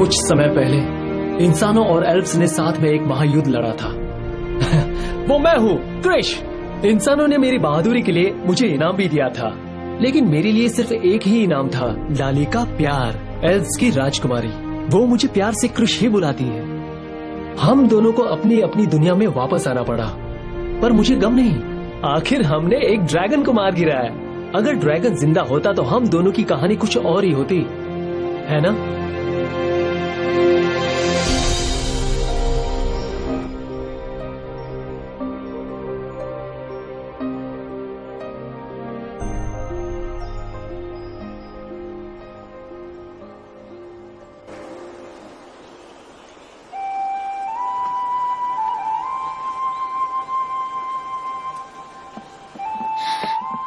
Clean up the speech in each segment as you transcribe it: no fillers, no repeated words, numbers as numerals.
कुछ समय पहले इंसानों और एल्फ्स ने साथ में एक महायुद्ध लड़ा था। वो मैं हूँ, क्रिश। इंसानों ने मेरी बहादुरी के लिए मुझे इनाम भी दिया था, लेकिन मेरे लिए सिर्फ एक ही इनाम था, लाली का प्यार। एल्फ्स की राजकुमारी, वो मुझे प्यार से क्रिश ही बुलाती है। हम दोनों को अपनी अपनी दुनिया में वापस आना पड़ा, पर मुझे गम नहीं। आखिर हमने एक ड्रैगन को मार गिराया। अगर ड्रैगन जिंदा होता तो हम दोनों की कहानी कुछ और ही होती, है ना?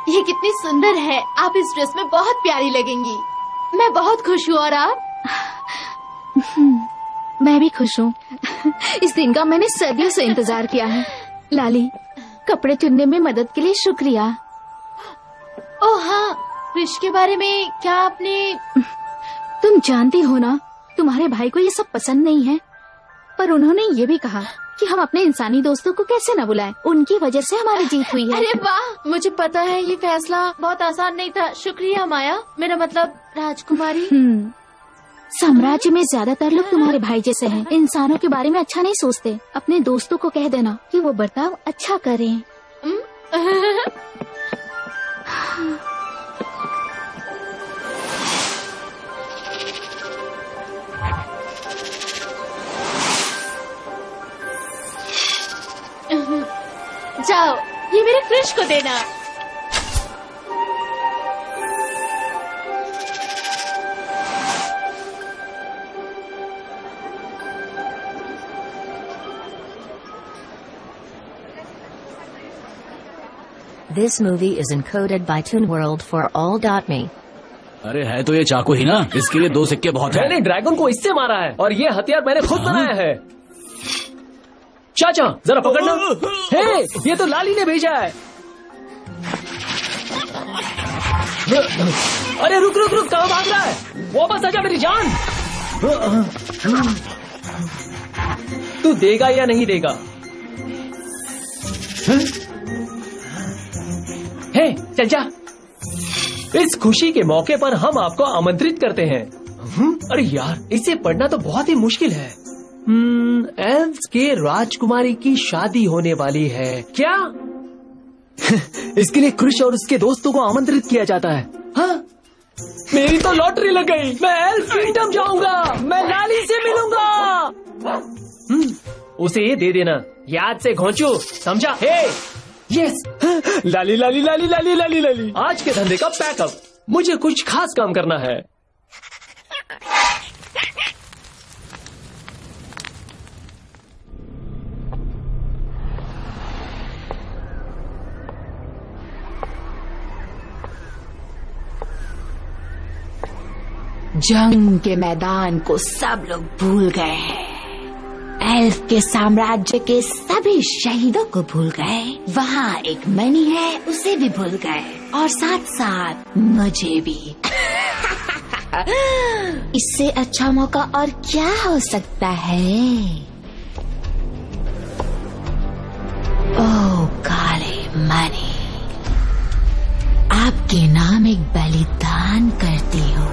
ये कितनी सुंदर है। आप इस ड्रेस में बहुत प्यारी लगेंगी। मैं बहुत खुश हूँ। और आप? मैं भी खुश हूँ। इस दिन का मैंने सदियों से इंतजार किया है। लाली, कपड़े चुनने में मदद के लिए शुक्रिया। ओह हाँ, क्रिश के बारे में क्या आपने? तुम जानती हो ना, तुम्हारे भाई को ये सब पसंद नहीं है, पर उन्होंने ये भी कहा कि हम अपने इंसानी दोस्तों को कैसे न बुलाएं। उनकी वजह से हमारी जीत हुई है। अरे वाह, मुझे पता है ये फैसला बहुत आसान नहीं था। शुक्रिया माया, मेरा मतलब राजकुमारी। साम्राज्य में ज्यादातर लोग तुम्हारे भाई जैसे हैं। इंसानों के बारे में अच्छा नहीं सोचते। अपने दोस्तों को कह देना कि वो बर्ताव अच्छा करें। जाओ, ये मेरे क्रिश को देना। This movie is encoded by TuneWorld4All.me. अरे है तो ये चाकू ही ना, इसके लिए 2 सिक्के बहुत है। मैंने ड्रैगन को इससे मारा है और ये हथियार मैंने खुद बनाया है। चाचा जरा पकड़ना। हे, ये तो लाली ने भेजा है। अरे रुक रुक रुक, कहाँ भाग रहा है? वापस आजा मेरी जान। तू देगा या नहीं देगा? हे, चल जा। इस खुशी के मौके पर हम आपको आमंत्रित करते हैं। अरे यार, इसे पढ़ना तो बहुत ही मुश्किल है। एल्फ्स के राजकुमारी की शादी होने वाली है क्या? इसके लिए क्रिश और उसके दोस्तों को आमंत्रित किया जाता है। हाँ? मेरी तो लॉटरी लग गई। मैं एल्फ किंगडम जाऊंगा। मैं लाली से मिलूंगा। उसे ये दे देना, याद से घोंचू, समझा? हे, यस। लाली लाली लाली लाली लाली लाली। आज के धंधे का पैकअप। मुझे कुछ खास काम करना है। जंग के मैदान को सब लोग भूल गए हैं। एल्फ के साम्राज्य के सभी शहीदों को भूल गए। वहाँ एक मणि है, उसे भी भूल गए, और साथ साथ मुझे भी। इससे अच्छा मौका और क्या हो सकता है? ओह काले मणि, आपके नाम एक बलिदान करती हूँ।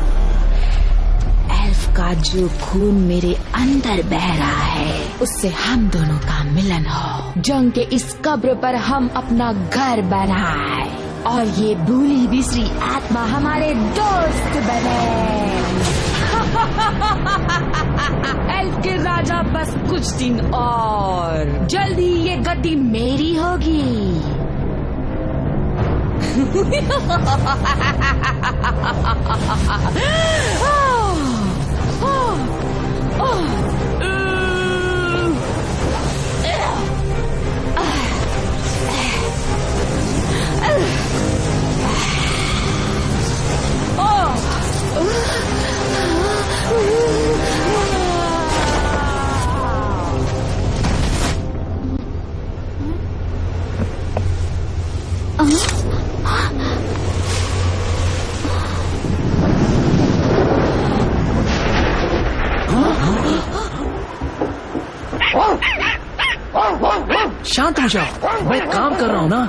एल्फ का जो खून मेरे अंदर बह रहा है, उससे हम दोनों का मिलन हो। जंग के इस कब्र पर हम अपना घर बनाए और ये भूली बिसरी आत्मा हमारे दोस्त बने। एल्फ के राजा, बस कुछ दिन और, जल्दी ये गद्दी मेरी होगी। शांत हो जाओ, मैं काम कर रहा हूँ ना।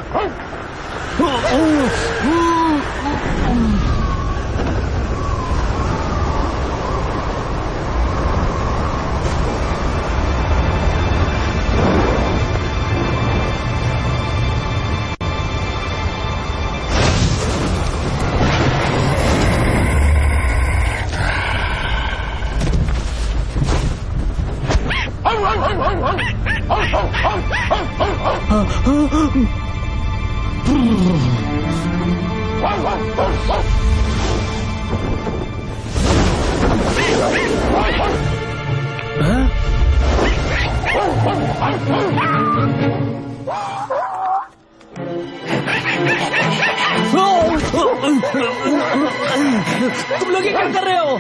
तुम लोग ये क्या कर रहे हो?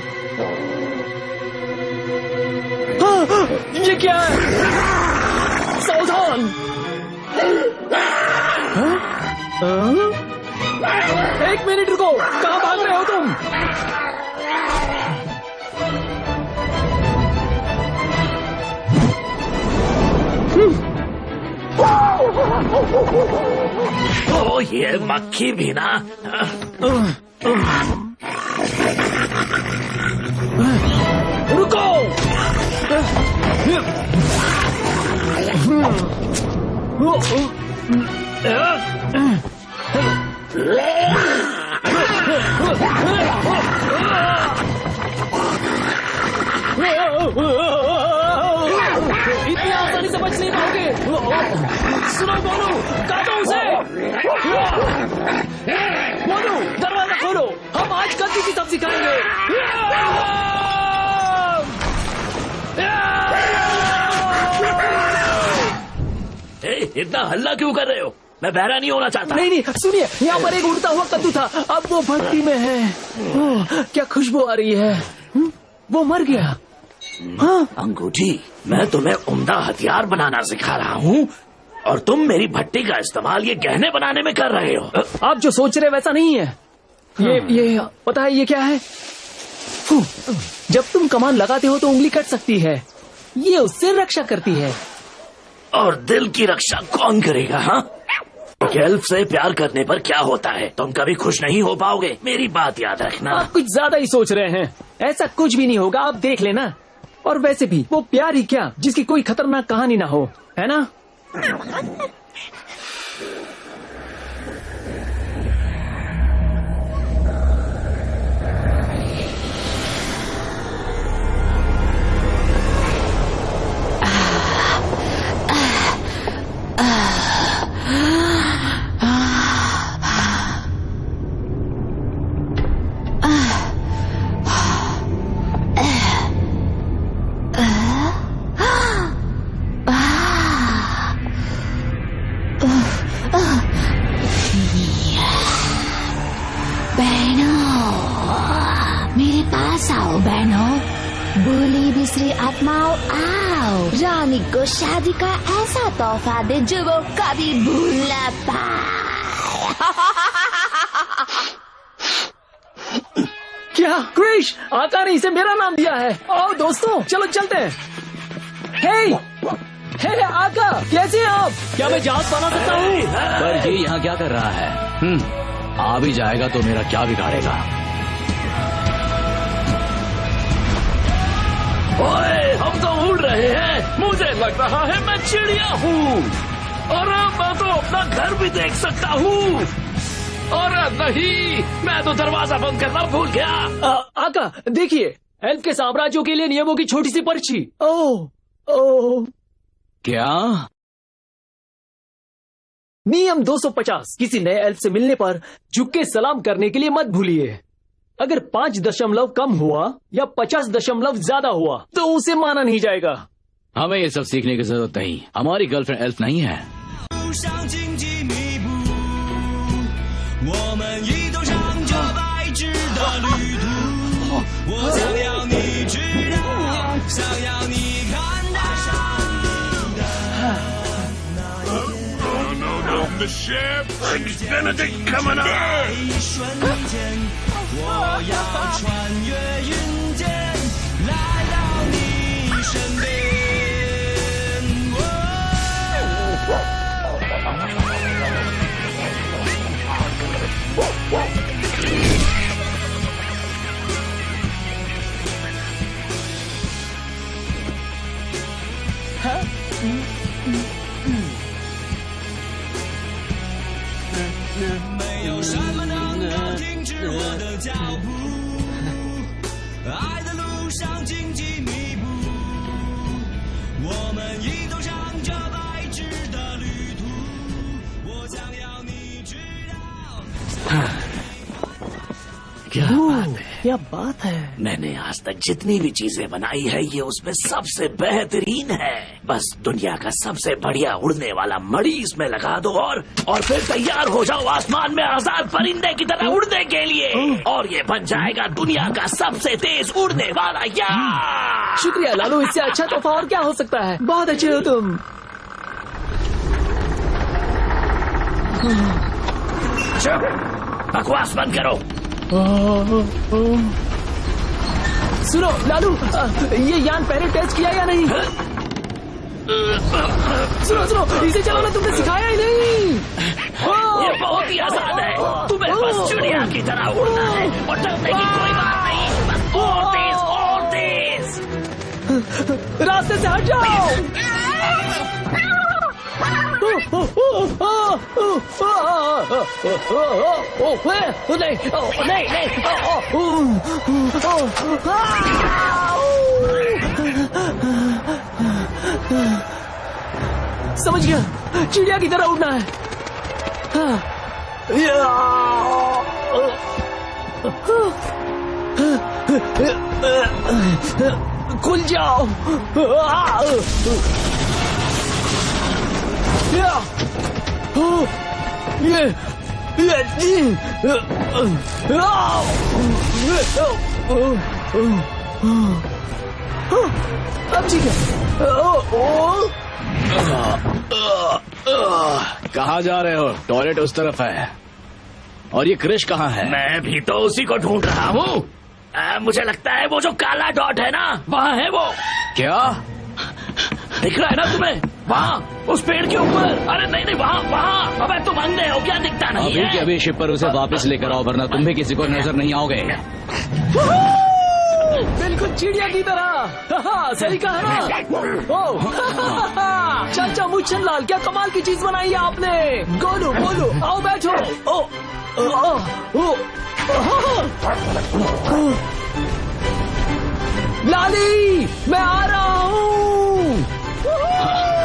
ये क्या है? सावधान! एक मिनट रुको, कहाँ भाग रहे हो तुम? ओ ये मक्खी भी ना। रुको! इतनी आसानी से बच नहीं पाओगे। सुनो बोलू, काटो उसे। बोलू, दरवाजा खोलो, हम आज कद्दू की सब्जी खाएंगे। इतना हल्ला क्यों कर रहे हो? मैं बहरा नहीं होना चाहता। नहीं, सुनिए, यहाँ पर एक उड़ता हुआ कद्दू था, अब वो भट्टी में है। क्या खुशबू आ रही है। वो मर गया। हाँ? अंगूठी, मैं तुम्हें उम्दा हथियार बनाना सिखा रहा हूँ और तुम मेरी भट्टी का इस्तेमाल ये गहने बनाने में कर रहे हो। आप जो सोच रहे वैसा नहीं है। ये पता है ये क्या है? जब तुम कमान लगाते हो तो उंगली कट सकती है, ये उससे रक्षा करती है। और दिल की रक्षा कौन करेगा? हाँ, एल्फ से प्यार करने पर क्या होता है? तुम कभी खुश नहीं हो पाओगे, मेरी बात याद रखना। आप कुछ ज्यादा ही सोच रहे हैं, ऐसा कुछ भी नहीं होगा, आप देख लेना। और वैसे भी वो प्यार ही क्या जिसकी कोई खतरनाक कहानी ना हो, है ना? आत्माओं आओ, रानी को शादी का ऐसा तोहफा दे जो वो कभी भूल न पाए। क्या क्रिश, आका ने इसे मेरा नाम दिया है। आओ दोस्तों, चलो चलते हैं। हे आका, कैसे हैं आप? क्या मैं जहाज बना सकता हूँ? पर ये यहाँ क्या कर रहा है? आ भी जाएगा तो मेरा क्या बिगाड़ेगा? ओए, हम तो उड़ रहे हैं। मुझे लग रहा है मैं चिड़िया हूँ और मैं तो अपना घर भी देख सकता हूँ। और नहीं, मैं तो दरवाजा बंद करना भूल गया। आका देखिए, एल्फ के साम्राज्यों के लिए नियमों की छोटी सी पर्ची। ओह क्या? नियम 250, किसी नए एल्फ से मिलने पर झुक के सलाम करने के लिए मत भूलिए। अगर 5 कम हुआ या 50 ज्यादा हुआ तो उसे माना नहीं जाएगा। हमें ये सब सीखने की जरूरत नहीं, हमारी गर्लफ्रेंड एल्फ नहीं है। The ship, Thanks Benedict coming up. 我要穿越云间，来到你身边。没有什么能够停止我的脚步，爱的路上荆棘密布，我们一同上这白纸的旅途，我想要你知道。क्या बात है, क्या बात है। मैंने आज तक जितनी भी चीजें बनाई है ये उसमें सबसे बेहतरीन है। बस दुनिया का सबसे बढ़िया उड़ने वाला मणि इसमें लगा दो और फिर तैयार हो जाओ आसमान में आजाद परिंदे की तरह उड़ने के लिए, और ये बन जाएगा दुनिया का सबसे तेज उड़ने वाला यार। शुक्रिया लालू, इससे अच्छा तोहफा और क्या हो सकता है। बहुत अच्छे हो तुम। चुप, बकवास बंद करो। सुनो लालू, ये यान पहले टेस्ट किया या नहीं? सुनो, इसे चलाना तुमने सिखाया ही नहीं। ये बहुत ही आसान है, तुम्हें बस चिड़िया की तरह उड़ना है और डरने की कोई बात नहीं। बस और तेज। रास्ते से हट जाओ। समझ गया, चिड़िया की तरह उड़ना है। खुल जाओ। अब ठीक है। कहाँ जा रहे हो? टॉयलेट उस तरफ है। और ये क्रिश कहाँ है? मैं भी तो उसी को ढूंढ रहा हूँ। मुझे लगता है वो जो काला डॉट है ना, वहाँ है वो। क्या दिख रहा है ना तुम्हें? वहाँ उस पेड़ के ऊपर। अरे नहीं, वहाँ। अबे तुम अंधे हो क्या? दिखता नहीं अभी है? के अभी शिप पर उसे वापस लेकर आओ, वरना तुम भी किसी को नजर नहीं आओगे। बिल्कुल चिड़िया की तरह। सही कहा ना? चाचा मुच्छन लाल, क्या कमाल की चीज बनाई है आपने। गोलू बोलू, आओ बैठो। लाली, मैं आ रहा हूँ।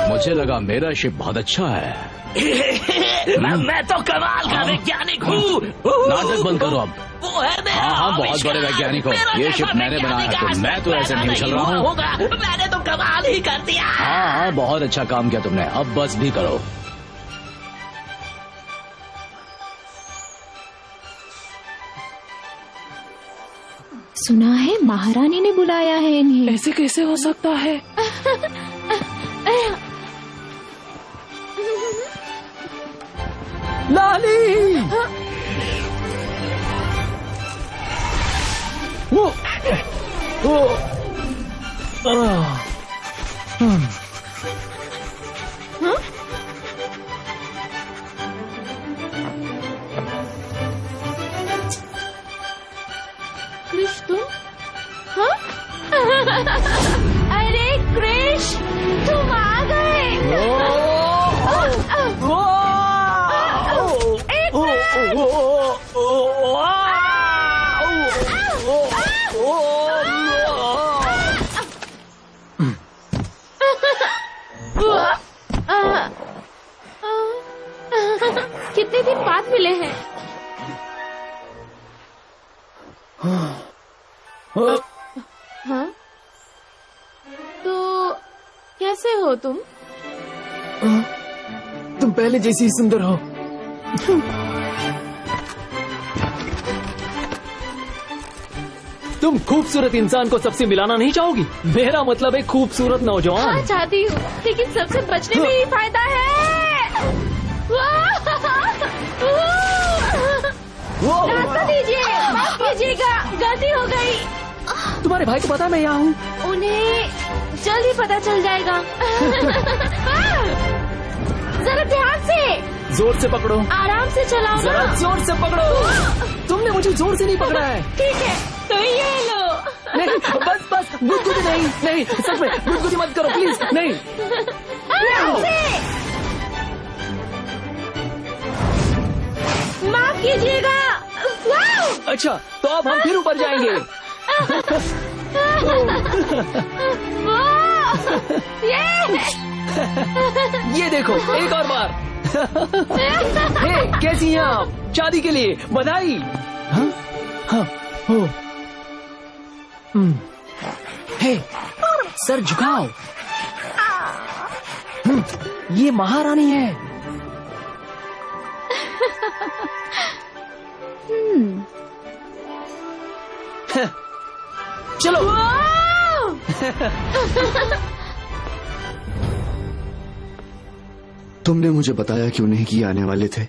मुझे लगा मेरा शिप बहुत अच्छा है। मैं तो कमाल का वैज्ञानिक हूँ। नाटक बंद करो अब। वो है मेरा हाँ, बहुत बड़े वैज्ञानिक हो। ये शिप मैंने बनाया है, तो मैं तो ऐसे नहीं चल रहा हूँ। मैंने तो कमाल ही कर दिया। हाँ, बहुत अच्छा काम किया तुमने। अब बस भी करो। सुना है महारानी ने बुलाया है इन्हें। ऐसे कैसे हो सकता है? लाली, क्रिश तुम? हाँ? अरे क्रिश, तुम आ गए। कितने दिन बाद मिले हैं। हाँ? तो कैसे हो तुम? तुम पहले जैसी ही सुंदर हो। तुम खूबसूरत इंसान को सबसे मिलाना नहीं चाहोगी? मेरा मतलब है खूबसूरत नौजवान। हाँ चाहती हूँ, लेकिन सबसे बचने में ही फायदा है। रास्ता दीजिए, माफ कीजिएगा, गलती हो गई। तुम्हारे भाई को पता है मैं यहाँ हूँ? उन्हें जल्द ही पता चल जाएगा। जोर से पकड़ो। आराम से चलाओ जरा ना। जोर से पकड़ो। तुमने मुझे जोर से नहीं पकड़ा है। ठीक है, तो ये लो। नहीं, बस गुदगुदी नहीं, नहीं, सच में गुदगुदी मत करो प्लीज, नहीं। आराम से। माफ कीजिएगा। वाओ! अच्छा, तो अब हम फिर ऊपर जाएंगे। ये देखो, एक और बार। हे, कैसी हैं आप? शादी के लिए बधाई। हाँ, हाँ, हो। हे, सर झुकाओ। ये महारानी है। चलो। तुमने मुझे बताया क्यों नहीं कि आने वाले थे?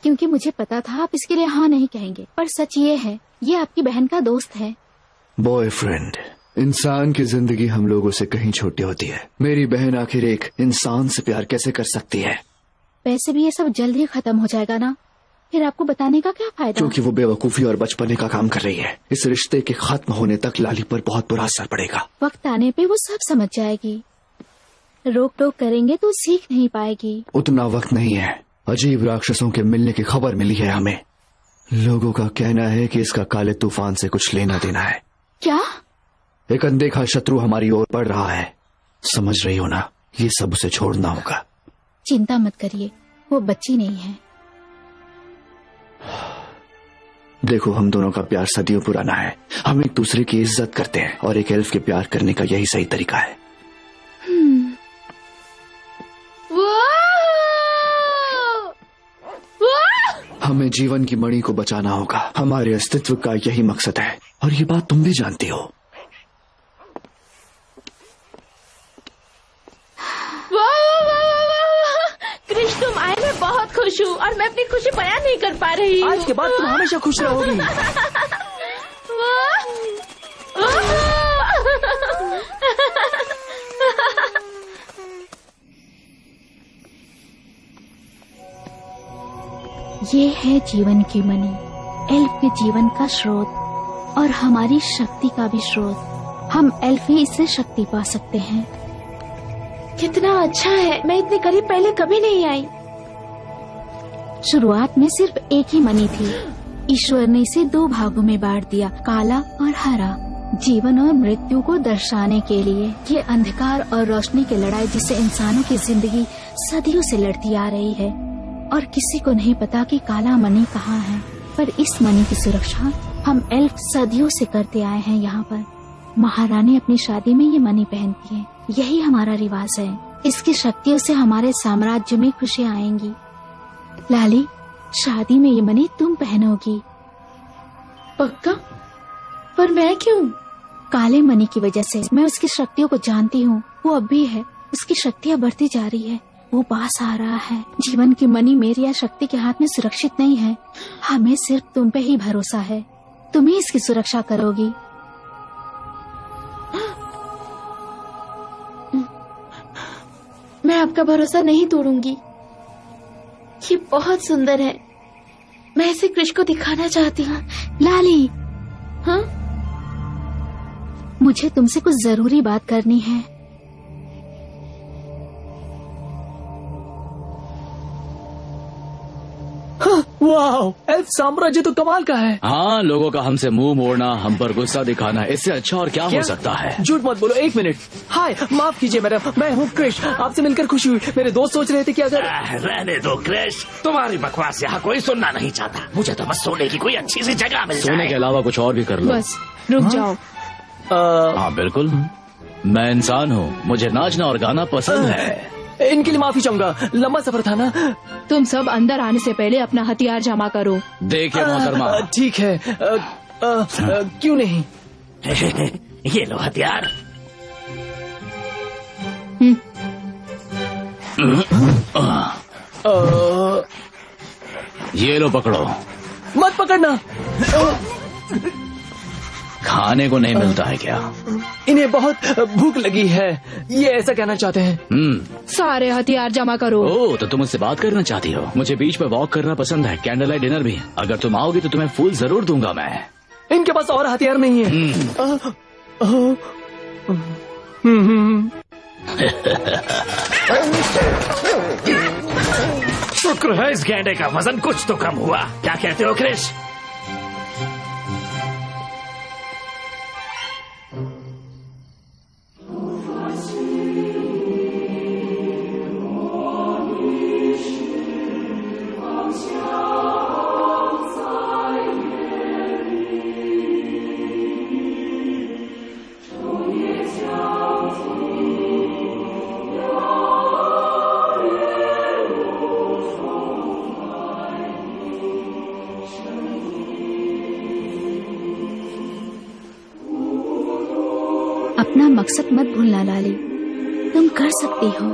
क्योंकि मुझे पता था आप इसके लिए हाँ नहीं कहेंगे, पर सच ये है, ये आपकी बहन का दोस्त है। बॉयफ्रेंड। इंसान की जिंदगी हम लोगों से कहीं छोटी होती है। मेरी बहन आखिर एक इंसान से प्यार कैसे कर सकती है? वैसे भी ये सब जल्द ही खत्म हो जाएगा ना, फिर आपको बताने का क्या फायदा? क्योंकि वो बेवकूफी और बचपने का काम कर रही है। इस रिश्ते के खत्म होने तक लाली पर बहुत बुरा असर पड़ेगा। वक्त आने पे वो सब समझ जाएगी। रोक टोक करेंगे तो सीख नहीं पाएगी। उतना वक्त नहीं है। अजीब राक्षसों के मिलने की खबर मिली है हमें। लोगों का कहना है कि इसका काले तूफान से कुछ लेना देना है। क्या? एक अनदेखा शत्रु हमारी ओर बढ़ रहा है। समझ रही हो ना? ये सब उसे छोड़ना होगा। चिंता मत करिए, वो बच्ची नहीं है। देखो, हम दोनों का प्यार सदियों पुराना है। हम एक दूसरे की इज्जत करते हैं और एक एल्फ के प्यार करने का यही सही तरीका है। हमें जीवन की मणि को बचाना होगा। हमारे अस्तित्व का यही मकसद है और ये बात तुम भी जानती हो। कृष्ण, तुम आए, मैं बहुत खुश हूँ और मैं अपनी खुशी बयान नहीं कर पा रही हूँ। आज के बाद तुम हमेशा खुश रहोगी। ये है जीवन की मणि, एल्फ के जीवन का स्रोत और हमारी शक्ति का भी स्रोत। हम एल्फ ही इससे शक्ति पा सकते हैं। कितना अच्छा है, मैं इतने करीब पहले कभी नहीं आई। शुरुआत में सिर्फ एक ही मणि थी। ईश्वर ने इसे 2 भागों में बांट दिया, काला और हरा, जीवन और मृत्यु को दर्शाने के लिए। ये अंधकार और रोशनी की लड़ाई जिससे इंसानों की जिंदगी सदियों से लड़ती आ रही है और किसी को नहीं पता कि काला मणि कहाँ है। पर इस मणि की सुरक्षा हम एल्फ सदियों से करते आए हैं। यहाँ पर महारानी अपनी शादी में ये मणि पहनती है। यही हमारा रिवाज है। इसकी शक्तियों से हमारे साम्राज्य में खुशियाँ आएंगी। लाली, शादी में ये मणि तुम पहनोगी। पक्का? पर मैं क्यों? काले मणि की वजह से। मैं उसकी शक्तियों को जानती हूँ। वो अब भी है, उसकी शक्तियाँ बढ़ती जा रही है। वो पास आ रहा है। जीवन की मणि मेरी या शक्ति के हाथ में सुरक्षित नहीं है। हमें सिर्फ तुम पे ही भरोसा है। तुम ही इसकी सुरक्षा करोगी। मैं आपका भरोसा नहीं तोड़ूंगी। ये बहुत सुंदर है। मैं इसे कृष को दिखाना चाहती हूँ। लाली, हाँ? मुझे तुमसे कुछ जरूरी बात करनी है। वाह, एल्फ साम्राज्य तो कमाल का है। हाँ, लोगों का हमसे मुंह मोड़ना, हम पर गुस्सा दिखाना, इससे अच्छा और क्या हो सकता है? झूठ मत बोलो। 1 मिनट। हाय, माफ कीजिए मैडम, मैं हूँ कृष। आपसे मिलकर खुशी हुई। मेरे दोस्त सोच रहे थे कि अगर रहने दो कृष, तुम्हारी बकवास यहाँ कोई सुनना नहीं चाहता। मुझे तो बस सोने की कोई अच्छी सी जगह मिल जाए। सोने के अलावा कुछ और भी कर लो। बस रुक जाओ। हाँ बिल्कुल, मैं इंसान हूँ, मुझे नाचना और गाना पसंद है। इनके लिए माफी चाहूंगा, लंबा सफर था ना। तुम सब अंदर आने से पहले अपना हथियार जमा करो। देखिए मोहतरमा। ठीक है, क्यों नहीं। ये लो हथियार। ये लो पकड़ो। मत पकड़ना। खाने को नहीं मिलता है क्या? इन्हें बहुत भूख लगी है, ये ऐसा कहना चाहते हैं। सारे हथियार जमा करो। ओह, तो तुम मुझसे बात करना चाहती हो? मुझे बीच पे वॉक करना पसंद है, कैंडल लाइट डिनर भी। अगर तुम आओगी तो तुम्हें फूल जरूर दूंगा मैं। इनके पास और हथियार नहीं है। शुक्र है इस गैंडे का वजन कुछ तो कम हुआ। क्या कहते हो क्रिश? अपना मकसद मत भूलना लाली, तुम कर सकती हो।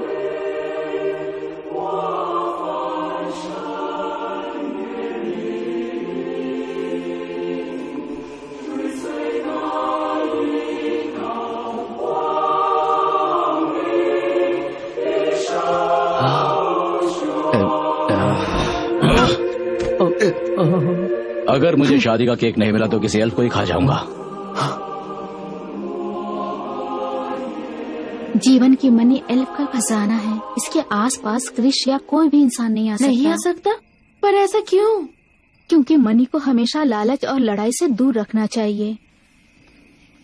अगर मुझे शादी का केक नहीं मिला तो किसी एल्फ को ही खा जाऊंगा। जीवन की मनी एल्फ का खजाना है। इसके आसपास क्रिश या कोई भी इंसान नहीं आ सकता। नहीं आ सकता? पर ऐसा क्यों? क्योंकि मनी को हमेशा लालच और लड़ाई से दूर रखना चाहिए,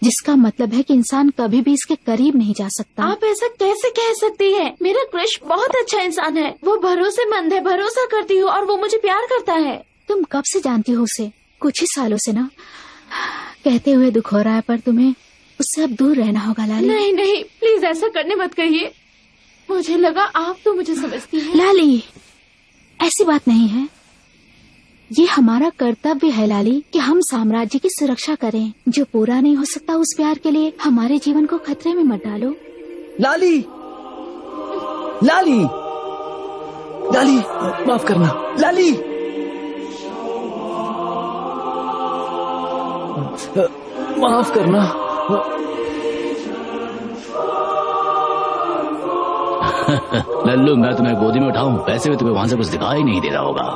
जिसका मतलब है कि इंसान कभी भी इसके करीब नहीं जा सकता। आप ऐसा कैसे कह सकती हैं? मेरा क्रिश बहुत अच्छा इंसान है, वो भरोसेमंद है, भरोसा करती हूँ और वो मुझे प्यार करता है। तुम कब से जानती हो उसे? कुछ ही सालों से ना। कहते हुए दुख हो रहा है, पर तुम्हें उससे अब दूर रहना होगा लाली। नहीं नहीं, प्लीज ऐसा करने मत कहिए। मुझे लगा आप तो मुझे समझती हैं। लाली, ऐसी बात नहीं है। ये हमारा कर्तव्य है लाली कि हम साम्राज्य की सुरक्षा करें। जो पूरा नहीं हो सकता उस प्यार के लिए हमारे जीवन को खतरे में मत डालो। लाली, लाली, लाली, माफ करना लाली। माफ करना। लल्लू, मैं तुम्हें गोदी में उठाऊं? वैसे भी तुम्हें वहां से कुछ दिखाई नहीं दे रहा होगा।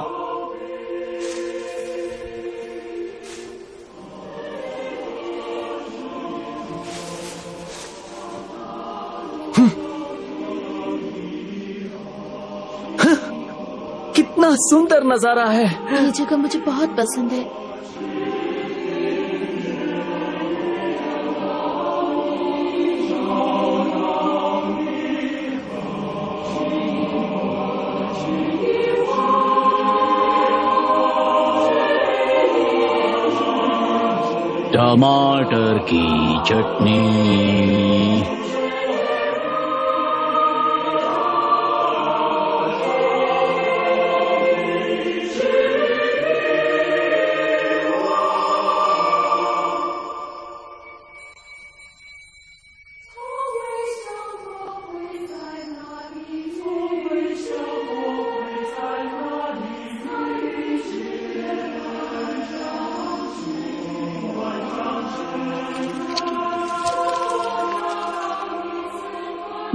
कितना सुंदर नजारा है। ये जगह मुझे बहुत पसंद है। टमाटर की चटनी।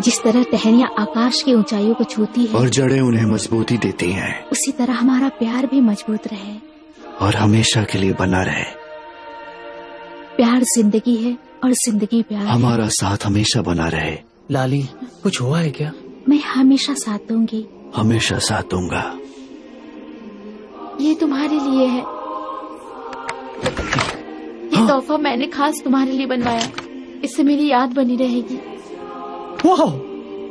जिस तरह टहनियाँ आकाश की ऊंचाइयों को छूती है और जड़ें उन्हें मजबूती देती हैं, उसी तरह हमारा प्यार भी मजबूत रहे और हमेशा के लिए बना रहे। प्यार जिंदगी है और जिंदगी प्यार है। हमारा साथ हमेशा बना रहे। लाली, कुछ हुआ है क्या? मैं हमेशा साथ दूंगी। हमेशा साथ दूंगा। ये तुम्हारे लिए है। ये तोहफा मैंने खास तुम्हारे लिए बनवाया। इससे मेरी याद बनी रहेगी। वाह,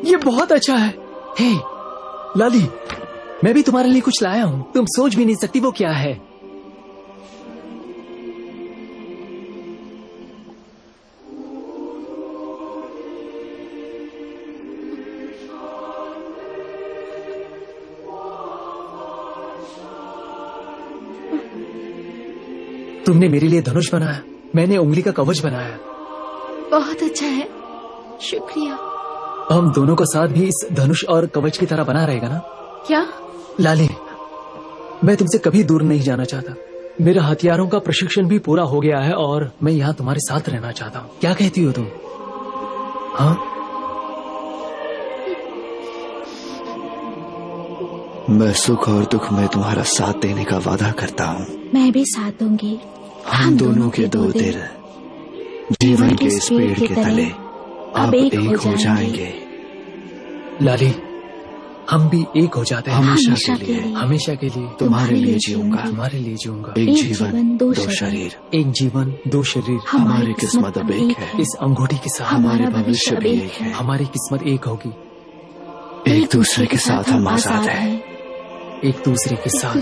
ये बहुत अच्छा है। हे लाली, मैं भी तुम्हारे लिए कुछ लाया हूँ। तुम सोच भी नहीं सकती वो क्या है। तुमने मेरे लिए धनुष बनाया, मैंने उंगली का कवच बनाया। बहुत अच्छा है, शुक्रिया। हम दोनों का साथ भी इस धनुष और कवच की तरह बना रहेगा ना? क्या? लाली, मैं तुमसे कभी दूर नहीं जाना चाहता। मेरा हथियारों का प्रशिक्षण भी पूरा हो गया है और मैं यहाँ तुम्हारे साथ रहना चाहता हूँ। क्या कहती हो तुम? हाँ, मैं सुख और दुख में तुम्हारा साथ देने का वादा करता हूँ। मैं भी साथ दूंगी। हम दोनों के दो दिल जीवन के इस पेड़ के तले अब एक हो जाएंगे। लाली, हम भी एक हो जाते हैं। हमेशा के लिए, हमेशा के लिए तुम्हारे लिए जीऊंगा। तुम्हारे लिए जीऊंगा। एक जीवन दो शरीर। एक जीवन दो शरीर। हमारी किस्मत अब एक है। इस अंगूठी के साथ हमारे भविष्य भी एक है। हमारी किस्मत एक होगी। एक दूसरे के साथ हम आजाद हैं। एक दूसरे के साथ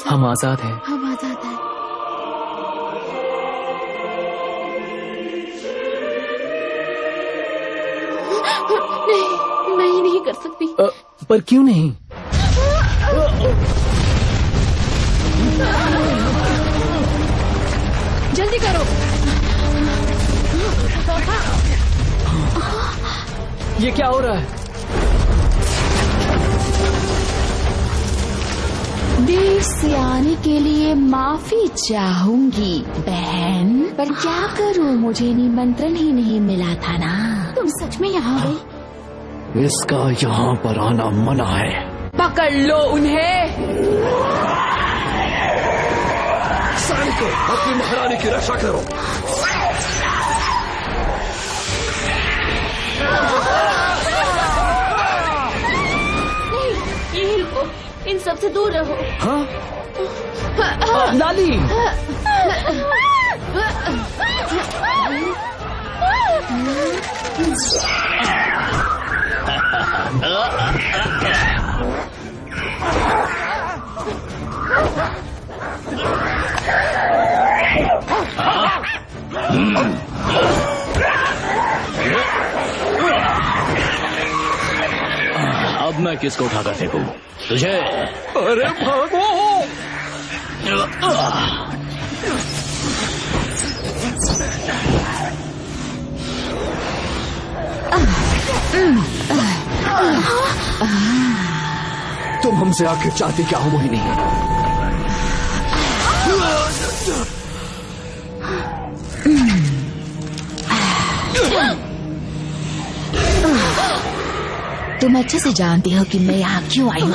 हम आजाद हैं। हम आजाद हैं। नहीं, मैं नहीं कर सकती। पर क्यों नहीं? जल्दी करो। ये क्या हो रहा है? देर से आने के लिए माफी चाहूंगी बहन, पर क्या करूं, मुझे निमंत्रण ही नहीं मिला था ना। तुम सच में यहाँ आ गई? इसका यहाँ पर आना मना है। पकड़ लो उन्हें। सैनिकों, अपनी महारानी की रक्षा करो। नहीं, यहीं रुको, इन सब से दूर रहो। हाँ? लाली, अब मैं किसको उठाकर फेंकूं? तुझे? अरे भागो! तुम हमसे आखिर चाहती क्या हो मोहिनी? तुम अच्छे से जानती हो कि मैं यहाँ क्यों आई हूँ।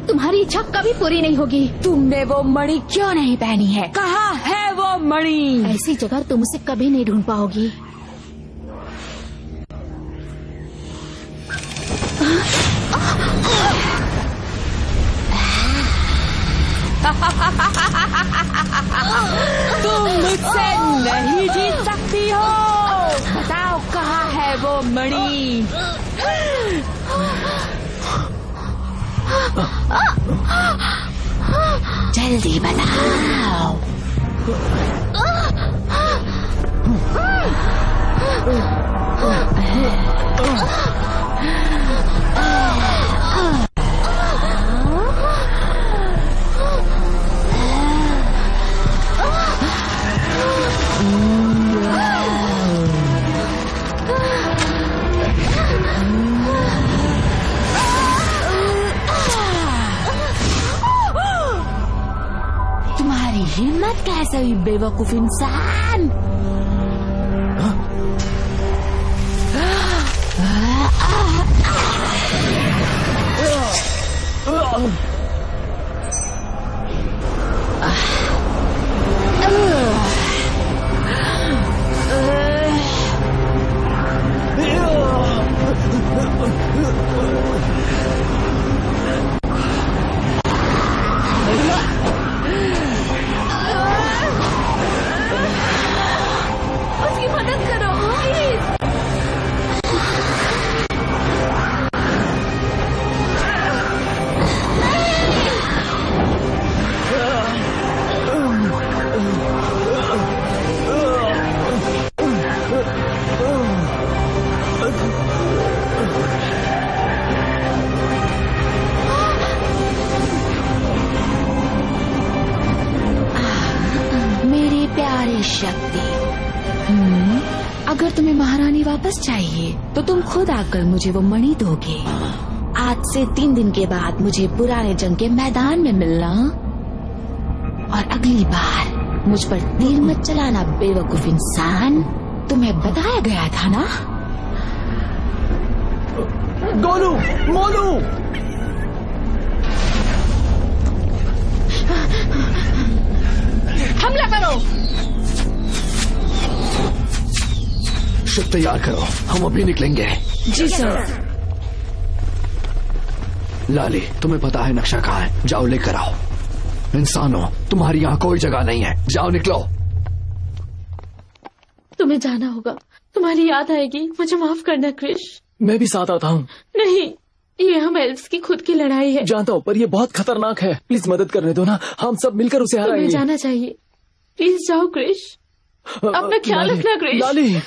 तुम्हारी इच्छा कभी पूरी नहीं होगी। तुमने वो मणि क्यों नहीं पहनी है? कहाँ है वो मणि? ऐसी जगह तुम उसे कभी नहीं ढूंढ पाओगी। तुम मुझसे नहीं जीत सकती हो। बताओ कहाँ है वो मणि? जल्दी बताओ। तुम्हारी हिम्मत कैसे हुई बेवकूफ इंसान? उसकी मदद करो प्लीज। मेरी प्यारी शक्ति, अगर तुम्हें महारानी वापस चाहिए तो तुम खुद आकर मुझे वो मणि दोगे। आज से 3 दिन के बाद मुझे पुराने जंग के मैदान में मिलना। और अगली बार मुझ पर तीर मत चलाना बेवकूफ इंसान। तुम्हें बताया गया था ना। गोलू, मोलू, हमला करो। शिप तैयार करो, हम अभी निकलेंगे। जी सर। लाली, तुम्हें पता है नक्शा कहाँ है, जाओ लेकर आओ। इंसानों, तुम्हारी यहाँ कोई जगह नहीं है, जाओ निकलो। तुम्हें जाना होगा, तुम्हारी याद आएगी। मुझे माफ करना क्रिश। मैं भी साथ आता हूँ। नहीं, ये हम एल्व्स की खुद की लड़ाई है। जानता हूँ, पर ये बहुत खतरनाक है। प्लीज मदद करने दो ना, हम सब मिलकर उसे तुम्हें हराएंगे। जाना चाहिए। प्लीज जाओ क्रिश, अपना ख्याल रखना क्रिश। लाली,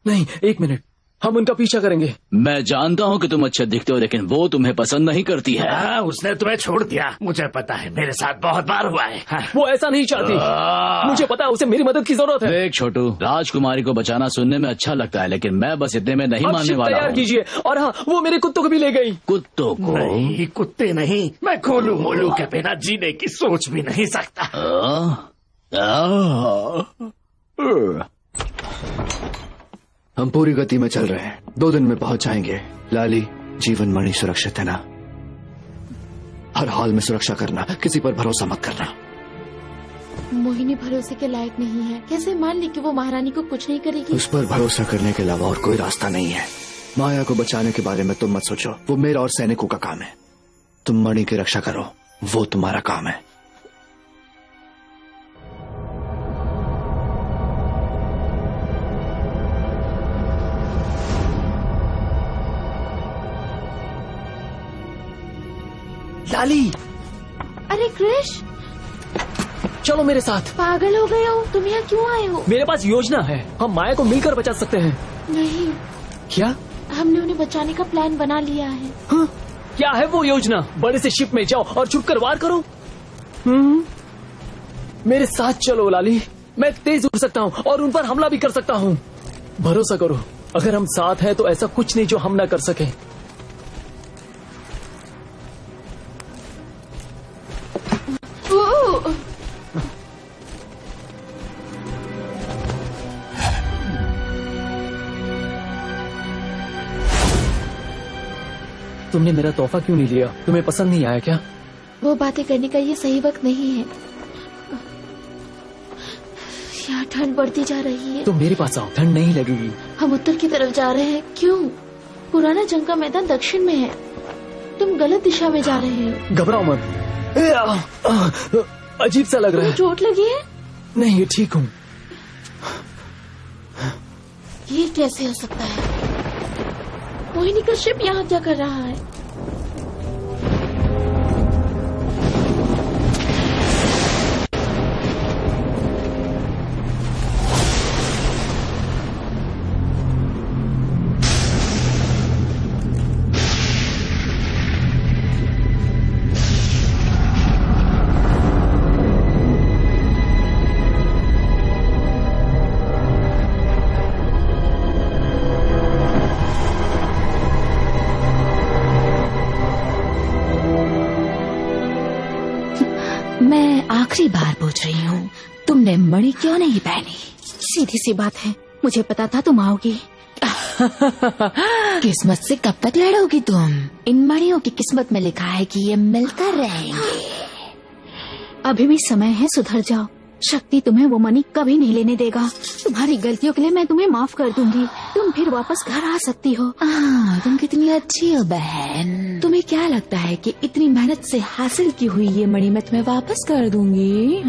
नहीं, एक मिनट, हम उनका पीछा करेंगे। मैं जानता हूँ कि तुम अच्छे दिखते हो, लेकिन वो तुम्हें पसंद नहीं करती है। उसने तुम्हें छोड़ दिया, मुझे पता है, मेरे साथ बहुत बार हुआ है। वो ऐसा नहीं चाहती, मुझे पता है, उसे मेरी मदद की जरूरत है। देख छोटू, राजकुमारी को बचाना सुनने में अच्छा लगता है, लेकिन मैं बस इतने में नहीं अब मानने शिप वाला तैयार हूँ। कीजिए। और हाँ, वो मेरे कुत्तों को भी ले गई। कुत्तों को? नहीं, कुत्ते नहीं, मैं गोलू मोलू के बिना जीने की सोच भी नहीं सकता। हम पूरी गति में चल रहे हैं, 2 दिन में पहुंच जाएंगे। लाली, जीवन मणि सुरक्षित है ना? हर हाल में सुरक्षा करना, किसी पर भरोसा मत करना। मोहिनी भरोसे के लायक नहीं है। कैसे मान ली कि वो महारानी को कुछ नहीं करेगी? उस पर भरोसा करने के अलावा और कोई रास्ता नहीं है। माया को बचाने के बारे में तुम मत सोचो, वो मेरा और सैनिकों का काम है। तुम मणि की रक्षा करो, वो तुम्हारा काम है। लाली, अरे क्रिश, चलो मेरे साथ। पागल हो गए हो? तुम यहाँ क्यों आए हो? मेरे पास योजना है, हम माया को मिलकर बचा सकते हैं। नहीं, क्या? हमने उन्हें बचाने का प्लान बना लिया है। हाँ? क्या है वो योजना? बड़े से शिप में जाओ और छुपकर वार करो। मेरे साथ चलो लाली, मैं तेज उड़ सकता हूँ और उन पर हमला भी कर सकता हूँ। भरोसा करो, अगर हम साथ हैं तो ऐसा कुछ नहीं जो हम न कर सके। तुमने मेरा तोहफा क्यों नहीं लिया? तुम्हें पसंद नहीं आया क्या? वो बातें करने का ये सही वक्त नहीं है। यहाँ ठंड बढ़ती जा रही है। तुम मेरे पास आओ, ठंड नहीं लगेगी। हम उत्तर की तरफ जा रहे हैं। क्यों? पुराना जंग का मैदान दक्षिण में है। तुम गलत दिशा में जा रहे हो। घबराओ मत। अजीब सा लग रहा है। चोट लगी है? नहीं, ठीक हूँ। ये कैसे हो सकता है? मोहिनी का शिप यहाँ क्या कर रहा है? आखिरी बार पूछ रही हूँ, तुमने मणि क्यों नहीं पहनी? सीधी सी बात है, मुझे पता था तुम आओगी। किस्मत से कब तक लड़ोगी तुम? इन मणियों की किस्मत में लिखा है कि ये मिलकर रहेंगे। अभी भी समय है, सुधर जाओ। शक्ति तुम्हें वो मणि कभी नहीं लेने देगा। तुम्हारी गलतियों के लिए मैं तुम्हें माफ कर दूंगी। तुम फिर वापस घर आ सकती हो। तुम कितनी अच्छी हो बहन। तुम्हें क्या लगता है कि इतनी मेहनत से हासिल की हुई ये मणि मैं तुम्हें वापस कर दूंगी?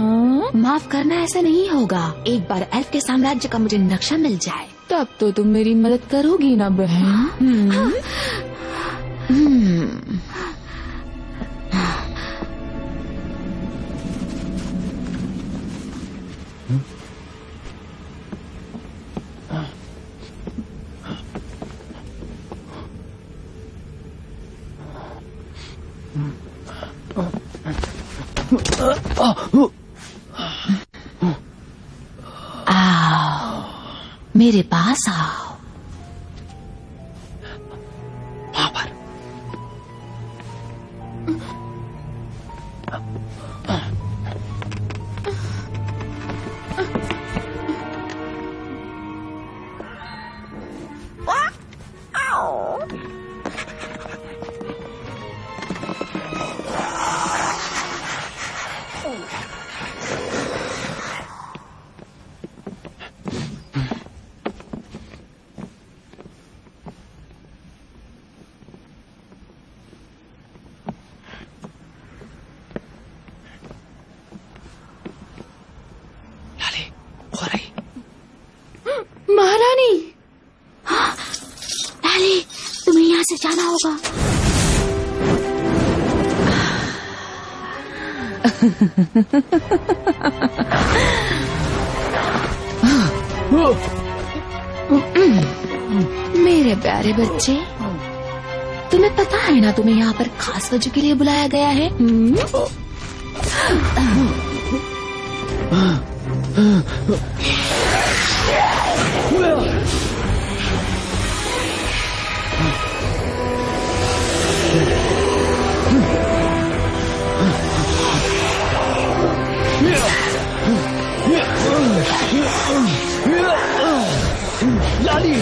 माफ करना ऐसा नहीं होगा। एक बार एल्फ के साम्राज्य का मुझे नक्शा मिल जाए तब तो तुम मेरी मदद करोगी ना बहन? आओ, मेरे पास आओ। हो रही। महारानी, लाली, तुम्हें यहाँ से जाना होगा। मेरे प्यारे बच्चे, तुम्हें पता है ना तुम्हें यहाँ पर खास वजह के लिए बुलाया गया है? लाली,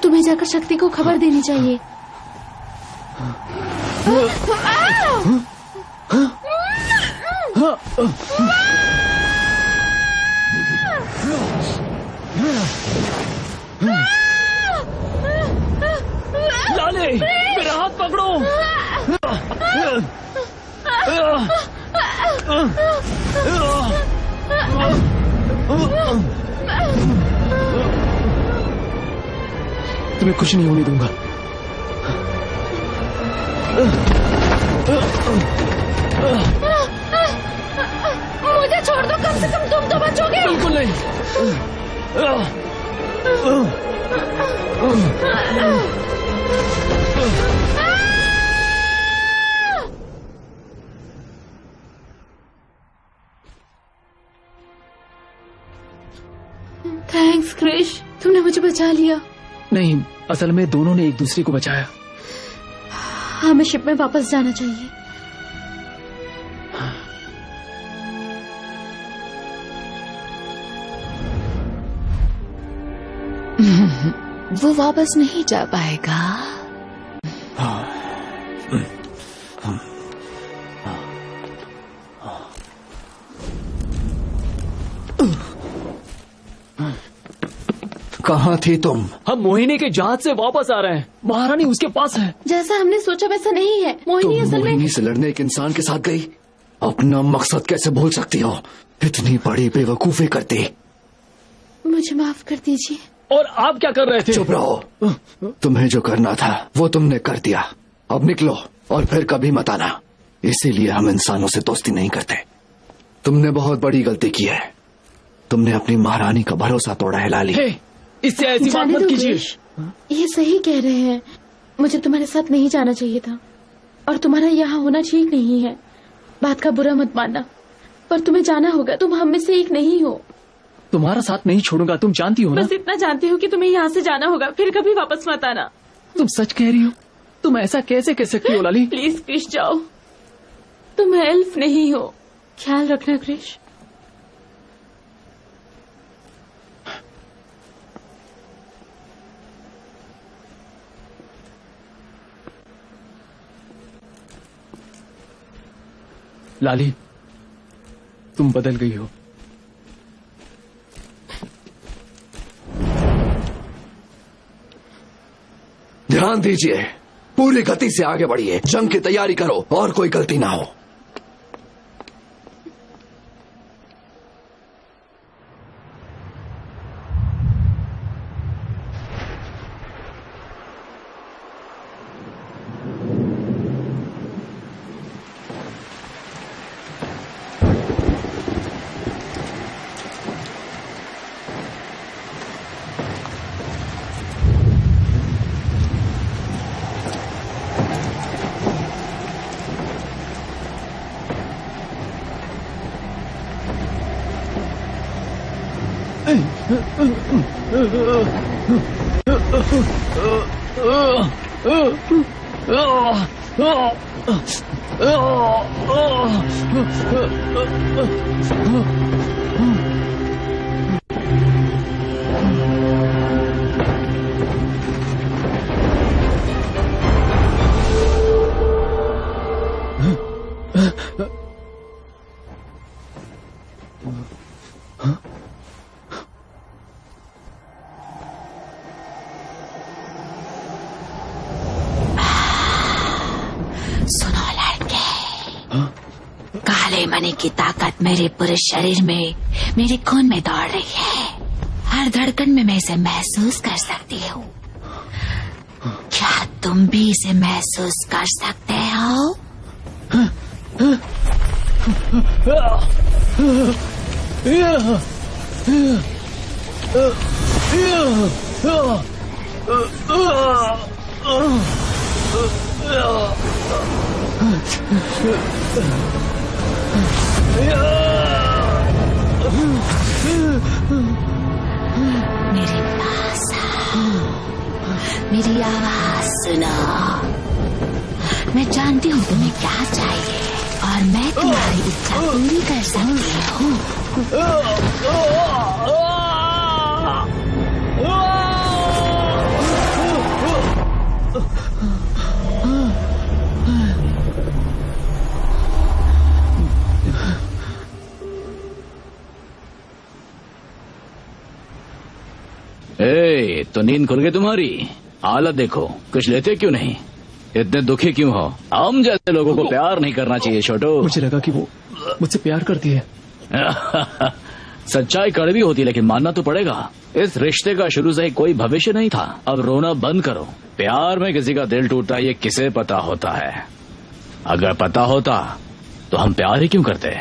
तुम्हें जाकर शक्ति को खबर देनी चाहिए। लाली, मेरा हाथ पकड़ो। तुम्हें कुछ नहीं होने दूंगा। मुझे छोड़ दो, कम से कम तुम तो बचोगे। बिल्कुल नहीं। थैंक्स क्रिश, तुमने मुझे बचा लिया। नहीं, असल में दोनों ने एक दूसरे को बचाया। हमें शिप में वापस जाना चाहिए। वो वापस नहीं जा पाएगा। कहाँ थी तुम? हम मोहिनी के जहाज से वापस आ रहे हैं। महारानी उसके पास है। जैसा हमने सोचा वैसा नहीं है। मोहिनी तुम असल में मोहिनी से लड़ने एक इंसान के साथ गई? अपना मकसद कैसे भूल सकती हो? इतनी बड़ी बेवकूफी करती। मुझे माफ कर दीजिए। और आप क्या कर रहे थे? चुप रहो। तुम्हें जो करना था वो तुमने कर दिया। अब निकलो और फिर कभी मत आना। इसीलिए हम इंसानों से दोस्ती नहीं करते। तुमने बहुत बड़ी गलती की है। तुमने अपनी महारानी का भरोसा तोड़ा है लाली। इससे ऐसी बात जाने मत दो कीजिए। क्रिश, ये सही कह रहे हैं। मुझे तुम्हारे साथ नहीं जाना चाहिए था और तुम्हारा यहाँ होना ठीक नहीं है। बात का बुरा मत मानना, पर तुम्हें जाना होगा। तुम हम में से एक नहीं हो। तुम्हारा साथ नहीं छोड़ूंगा, तुम जानती हो ना। बस इतना जानती हूँ कि तुम्हें यहाँ से जाना होगा, फिर कभी वापस मत आना। तुम सच कह रही हो? तुम ऐसा कैसे कह सकती हो लाली? प्लीज क्रिश जाओ, तुम एल्फ नहीं हो। ख्याल रखना क्रिश। लाली, तुम बदल गई हो। ध्यान दीजिए, पूरी गति से आगे बढ़िए। जंग की तैयारी करो और कोई गलती ना हो। सुनो लड़के, काले मणि की ताकत मेरे पूरे शरीर में, मेरे खून में दौड़ रही है। हर धड़कन में मैं इसे महसूस कर सकती हूँ। क्या तुम भी इसे महसूस कर सकते हो? मेरे पास आओ, मेरी आवाज सुनो। मैं जानती हूँ तुम्हें क्या चाहिए और मैं तुम्हारी इच्छा पूरी कर सकती हूँ। ए, तो नींद खुल गई तुम्हारी? हालत देखो, कुछ लेते क्यों नहीं? इतने दुखी क्यों हो? हम जैसे लोगों को प्यार नहीं करना चाहिए छोटू। मुझे लगा कि वो मुझसे प्यार करती है। सच्चाई कड़वी होती है, लेकिन मानना तो पड़ेगा। इस रिश्ते का शुरू से ही कोई भविष्य नहीं था। अब रोना बंद करो। प्यार में किसी का दिल टूटता ये किसे पता होता है? अगर पता होता तो हम प्यार ही क्यों करते?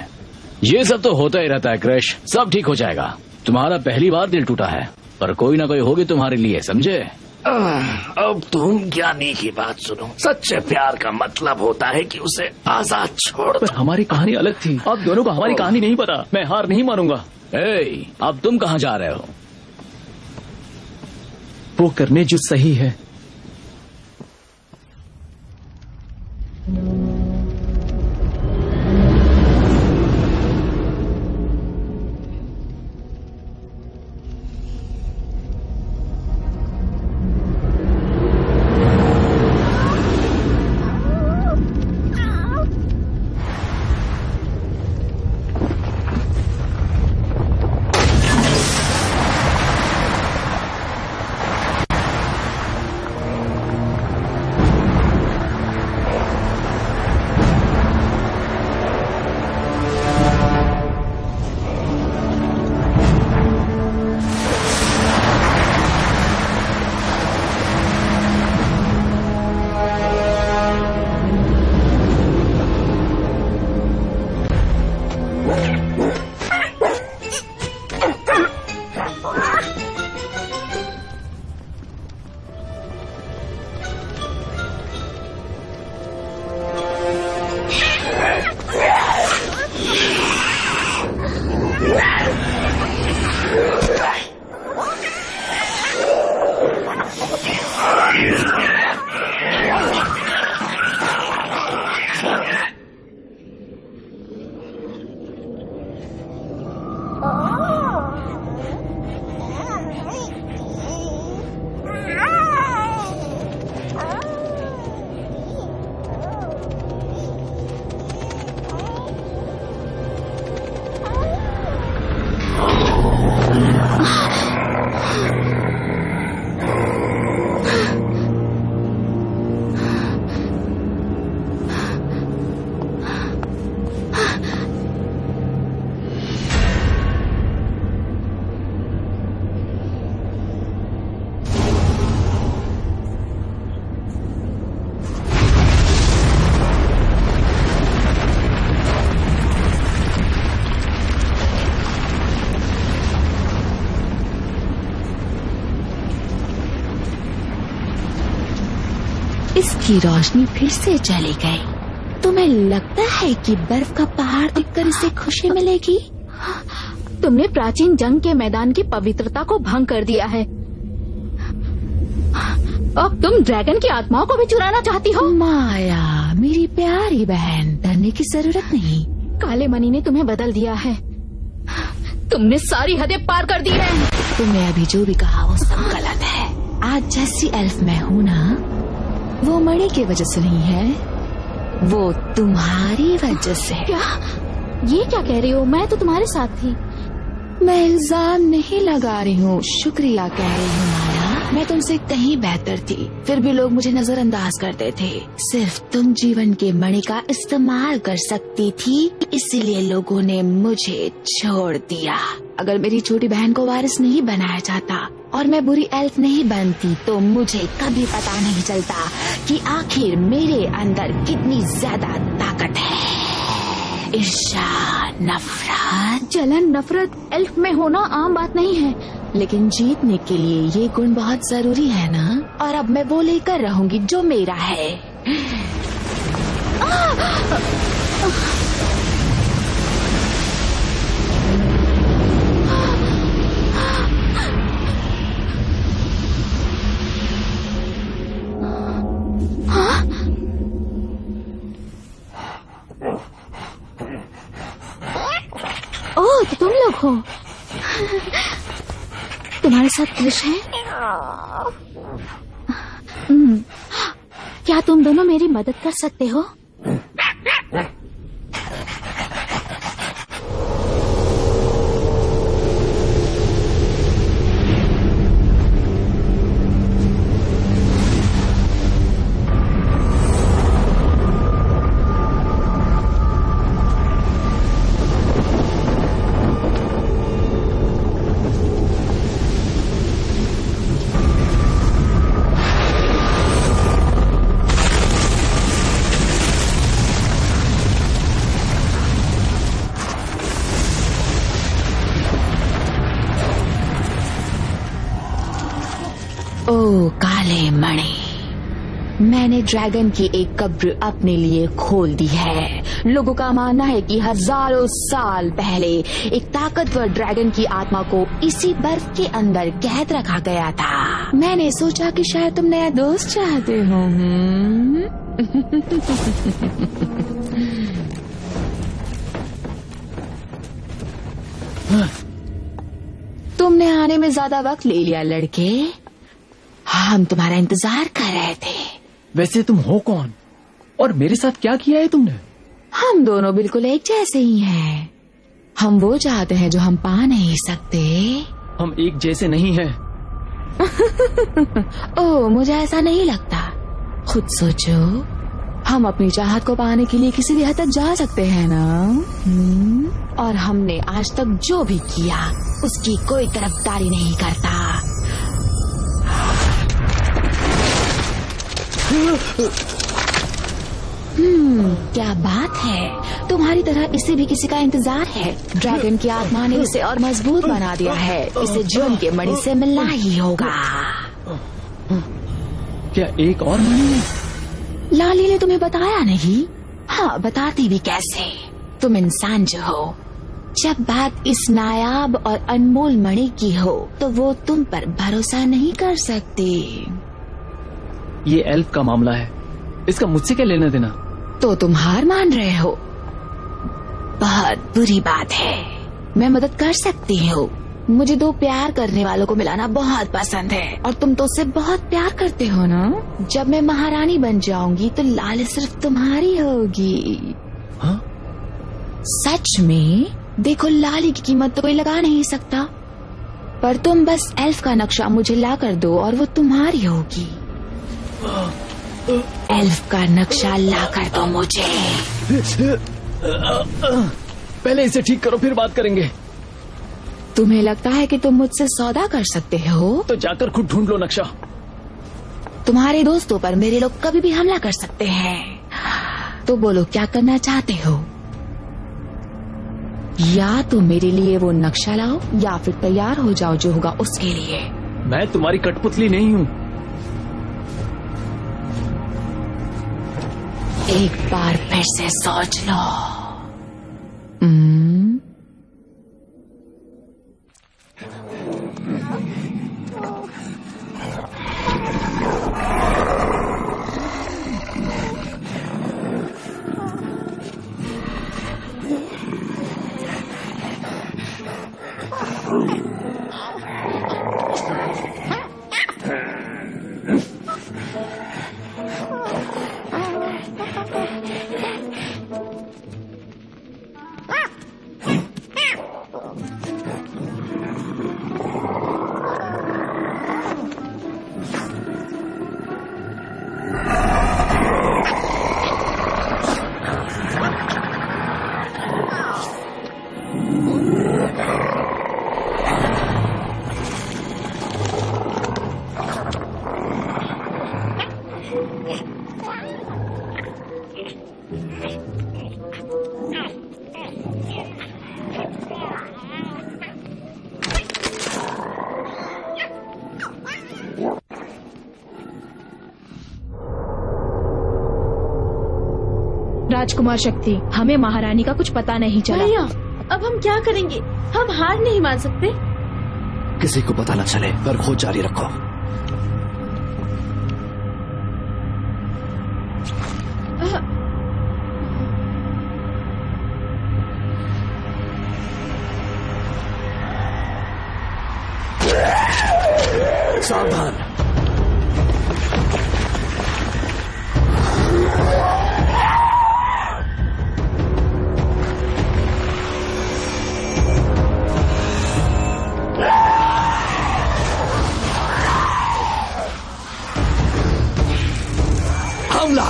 ये सब तो होता ही रहता है क्रिश, सब ठीक हो जाएगा। तुम्हारा पहली बार दिल टूटा है, पर कोई ना कोई होगी तुम्हारे लिए, समझे? अब तुम ज्ञानी की बात सुनो। सच्चे प्यार का मतलब होता है कि उसे आजाद छोड़ दो। पर हमारी कहानी अलग थी। आप दोनों को हमारी कहानी नहीं पता। मैं हार नहीं मानूंगा। ए, अब तुम कहाँ जा रहे हो? वो करने जो सही है। इसकी रोशनी फिर से चली गई। तुम्हें लगता है कि बर्फ का पहाड़ देखकर इसे खुशी मिलेगी? तुमने प्राचीन जंग के मैदान की पवित्रता को भंग कर दिया है। अब तुम ड्रैगन की आत्माओं को भी चुराना चाहती हो? माया, मेरी प्यारी बहन, डरने की जरूरत नहीं। काले मणि ने तुम्हें बदल दिया है। तुमने सारी हदें पार कर दी है। तुमने अभी जो भी कहा वो सब गलत है। आज जैसी एल्फ मैं हूँ ना, वो मणि की वजह से नहीं है, वो तुम्हारी वजह से। क्या? ये क्या कह रही हो? मैं तो तुम्हारे साथ थी। मैं इल्जाम नहीं लगा रही हूँ, शुक्रिया कह रही हूँ माया। मैं तुमसे कहीं बेहतर थी, फिर भी लोग मुझे नजरअंदाज करते थे। सिर्फ तुम जीवन के मणि का इस्तेमाल कर सकती थी, इसलिए लोगों ने मुझे छोड़ दिया। अगर मेरी छोटी बहन को वारिस नहीं बनाया जाता और मैं बुरी एल्फ नहीं बनती, तो मुझे कभी पता नहीं चलता कि आखिर मेरे अंदर कितनी ज्यादा ताकत है। ईर्ष्या, नफरत, जलन, नफरत एल्फ में होना आम बात नहीं है। लेकिन जीतने के लिए ये गुण बहुत जरूरी है ना। और अब मैं वो लेकर रहूंगी जो मेरा है। ओह, तो तुम लोग हो। तुम्हारे साथ कृष है? क्या तुम दोनों मेरी मदद कर सकते हो? ओ काले मणि, मैंने ड्रैगन की एक कब्र अपने लिए खोल दी है। लोगों का मानना है कि हजारों साल पहले एक ताकतवर ड्रैगन की आत्मा को इसी बर्फ के अंदर कैद रखा गया था। मैंने सोचा कि शायद तुम नया दोस्त चाहते हो। तुमने आने में ज्यादा वक्त ले लिया लड़के। हम तुम्हारा इंतजार कर रहे थे। वैसे तुम हो कौन और मेरे साथ क्या किया है तुमने? हम दोनों बिल्कुल एक जैसे ही हैं। हम वो चाहते हैं जो हम पा नहीं सकते। हम एक जैसे नहीं हैं। ओह, मुझे ऐसा नहीं लगता। खुद सोचो, हम अपनी चाहत को पाने के लिए किसी भी हद तक जा सकते हैं ना। और हमने आज तक जो भी किया उसकी कोई तरफदारी नहीं करता। क्या बात है, तुम्हारी तरह इसे भी किसी का इंतजार है। ड्रैगन की आत्मा ने इसे और मजबूत बना दिया है। इसे जून के मणि से मिलना ही होगा। क्या एक और मणि है? लाली ने तुम्हें बताया नहीं? हाँ, बताती भी कैसे। तुम इंसान जो हो, जब बात इस नायाब और अनमोल मणि की हो तो वो तुम पर भरोसा नहीं कर सकती। ये एल्फ का मामला है, इसका मुझसे क्या लेना देना? तो तुम हार मान रहे हो? बहुत बुरी बात है। मैं मदद कर सकती हूँ। मुझे दो प्यार करने वालों को मिलाना बहुत पसंद है और तुम तो उससे बहुत प्यार करते हो ना। जब मैं महारानी बन जाऊंगी तो लाल सिर्फ तुम्हारी होगी। हाँ? सच में? देखो, लाली की कीमत तो कोई लगा नहीं सकता, पर तुम बस एल्फ का नक्शा मुझे ला कर दो और वो तुम्हारी होगी। एल्फ का नक्शा ला कर दो मुझे। पहले इसे ठीक करो, फिर बात करेंगे। तुम्हें लगता है कि तुम मुझसे सौदा कर सकते हो? तो जाकर खुद ढूंढ लो नक्शा। तुम्हारे दोस्तों पर मेरे लोग कभी भी हमला कर सकते हैं। तो बोलो, क्या करना चाहते हो? या तो मेरे लिए वो नक्शा लाओ या फिर तैयार हो जाओ जो होगा उसके लिए। मैं तुम्हारी कठपुतली नहीं हूँ। एक बार फिर से सोच लो। राजकुमार शक्ति, हमें महारानी का कुछ पता नहीं चला। भैया, अब हम क्या करेंगे? हम हार नहीं मान सकते। किसी को पता न चले पर खोज जारी रखो। सावधान। हमला।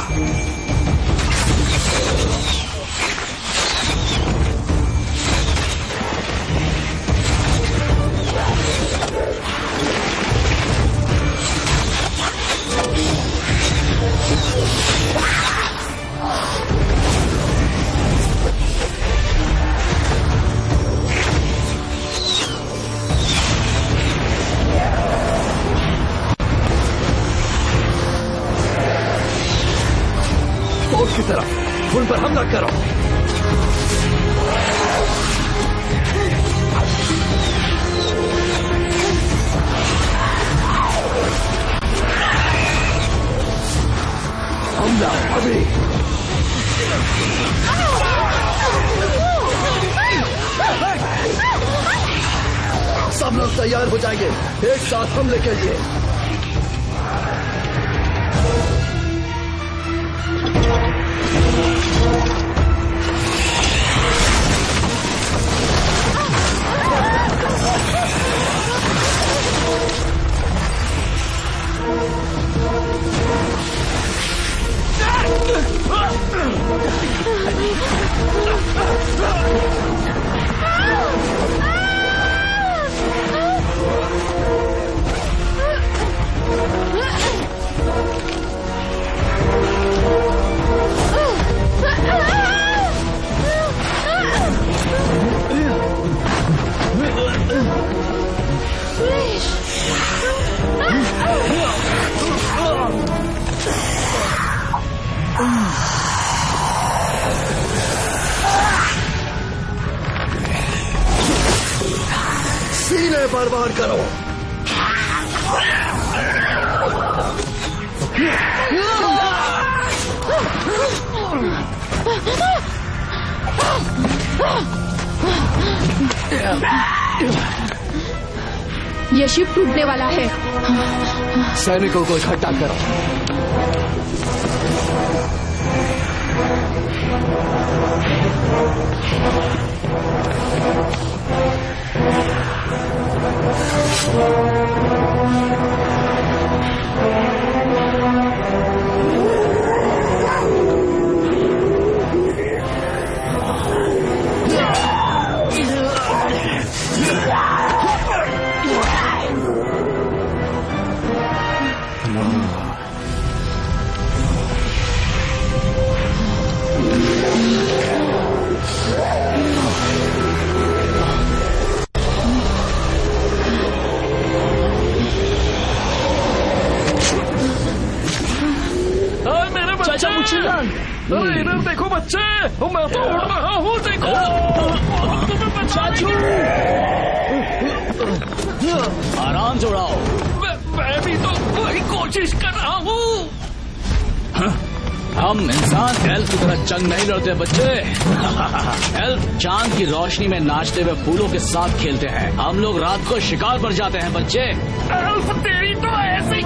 की तरफ उन पर हमला करो। हमला अभी। सब लोग तैयार हो जाएंगे एक साथ हमले के लिए। सीने पर वार करो। ये शिप टूटने वाला है। सैनिकों को इकट्ठा करो। इधर देखो बच्चे, मैं तो उड़ रहा हूँ, देखो तुम्हें बचाने आराम से उड़ाओ। मैं भी तो वही कोशिश कर रहा हूँ। हम इंसान एल्फ की तरह जंग नहीं लड़ते बच्चे। एल्फ चांद की रोशनी में नाचते हुए फूलों के साथ खेलते हैं। हम लोग रात को शिकार पर जाते हैं बच्चे। एल्फ तेरी तो ऐसे ही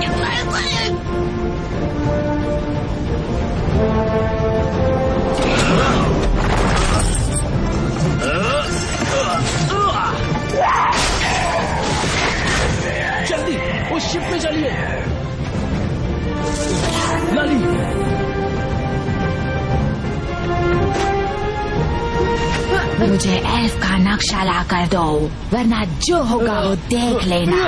जल्दी उस शिप में चलिए। लाली, मुझे एल्फ का नक्शा ला कर दो, वरना जो होगा वो देख लेना।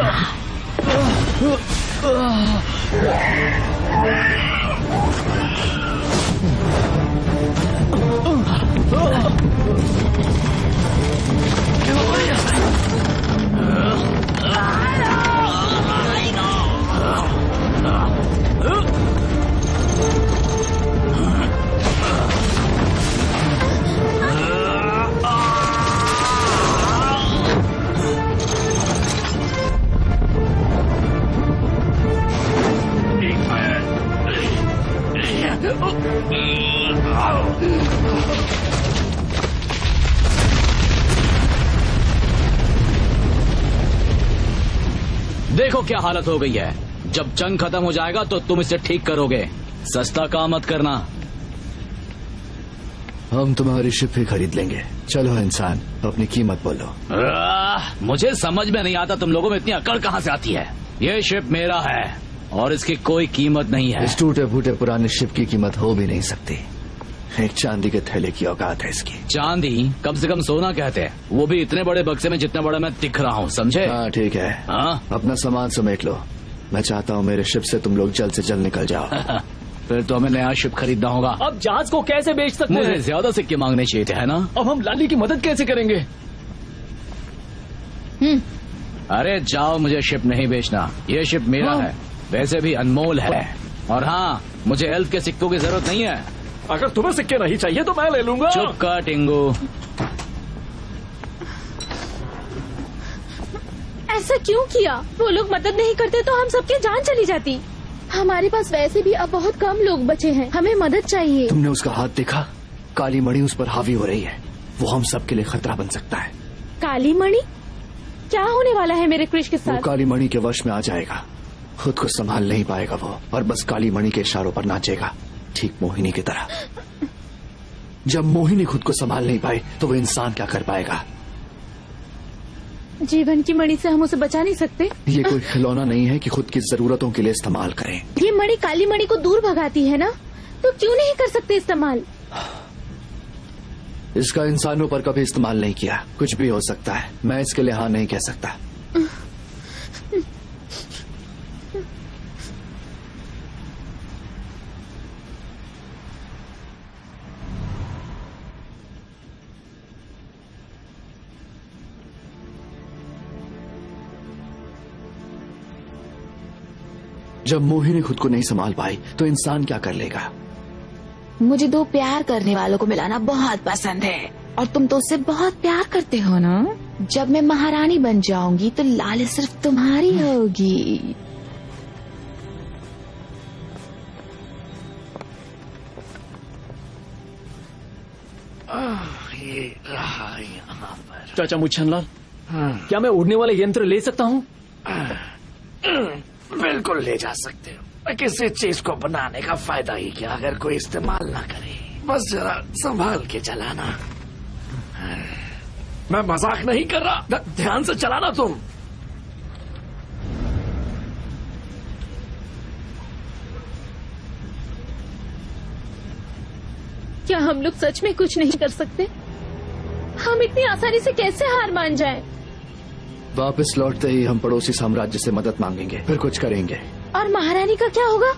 देखो क्या हालत हो गई है। जब जंग खत्म हो जाएगा तो तुम इसे ठीक करोगे। सस्ता काम मत करना। हम तुम्हारी शिप ही खरीद लेंगे। चलो इंसान, अपनी कीमत बोलो। मुझे समझ में नहीं आता तुम लोगों में इतनी अकड़ कहाँ से आती है। ये शिप मेरा है और इसकी कोई कीमत नहीं है। इस टूटे फूटे पुराने शिप की कीमत हो भी नहीं सकती। एक चांदी के थैले की औकात है इसकी। चांदी? कम से कम सोना कहते हैं, वो भी इतने बड़े बक्से में जितना बड़ा मैं दिख रहा हूँ, समझे? हाँ ठीक है। हाँ? अपना सामान समेट लो। मैं चाहता हूँ मेरे शिप से तुम लोग जल्द से जल्द निकल जाओ। फिर तो हमें नया शिप खरीदना होगा। अब जहाज को कैसे बेच सकते हैं? मुझे ज्यादा सिक्के मांगने चाहिए थे, है ना? अब हम लाली की मदद कैसे करेंगे? अरे जाओ, मुझे शिप नहीं बेचना। ये शिप मेरा है, वैसे भी अनमोल है। और हाँ, मुझे एल्फ के सिक्कों की जरूरत नहीं है। अगर तुम्हें सिक्के नहीं चाहिए तो मैं ले लूंगा। चुप कर टिंगू। ऐसा क्यों किया? वो लोग मदद नहीं करते तो हम सबकी जान चली जाती। हमारे पास वैसे भी अब बहुत कम लोग बचे हैं, हमें मदद चाहिए। तुमने उसका हाथ देखा? काली मणि उस पर हावी हो रही है। वो हम सबके लिए खतरा बन सकता है। काली मणि? क्या होने वाला है मेरे क्रिश के वो साथ? काली मणि के वश में आ जाएगा। खुद को संभाल नहीं पाएगा वो, और बस काली मणि के इशारों पर नाचेगा, ठीक मोहिनी की तरह। जब मोहिनी खुद को संभाल नहीं पाई तो वो इंसान क्या कर पाएगा? जीवन की मणि से हम उसे बचा नहीं सकते। ये कोई खिलौना नहीं है कि खुद की जरूरतों के लिए इस्तेमाल करें। ये मणि काली मणि को दूर भगाती है ना, तो क्यों नहीं कर सकते इस्तेमाल? इसका इंसानों पर कभी इस्तेमाल नहीं किया। कुछ भी हो सकता है, मैं इसके लिए हाँ नहीं कह सकता। जब मोहिनी खुद को नहीं संभाल पाई तो इंसान क्या कर लेगा? मुझे दो प्यार करने वालों को मिलाना बहुत पसंद है, और तुम तो उससे बहुत प्यार करते हो ना। जब मैं महारानी बन जाऊंगी तो लाल सिर्फ तुम्हारी होगी। ये रहा यहाँ पर। चाचा मुच्छनलाल, क्या मैं उड़ने वाले यंत्र ले सकता हूँ? बिल्कुल ले जा सकते हो। किसी चीज को बनाने का फायदा ही क्या अगर कोई इस्तेमाल ना करे। बस जरा संभाल के चलाना। मैं मजाक नहीं कर रहा, ध्यान से चलाना तुम। क्या हम लोग सच में कुछ नहीं कर सकते? हम इतनी आसानी से कैसे हार मान जाएं? वापस लौटते ही हम पड़ोसी साम्राज्य से मदद मांगेंगे, फिर कुछ करेंगे। और महारानी का क्या होगा?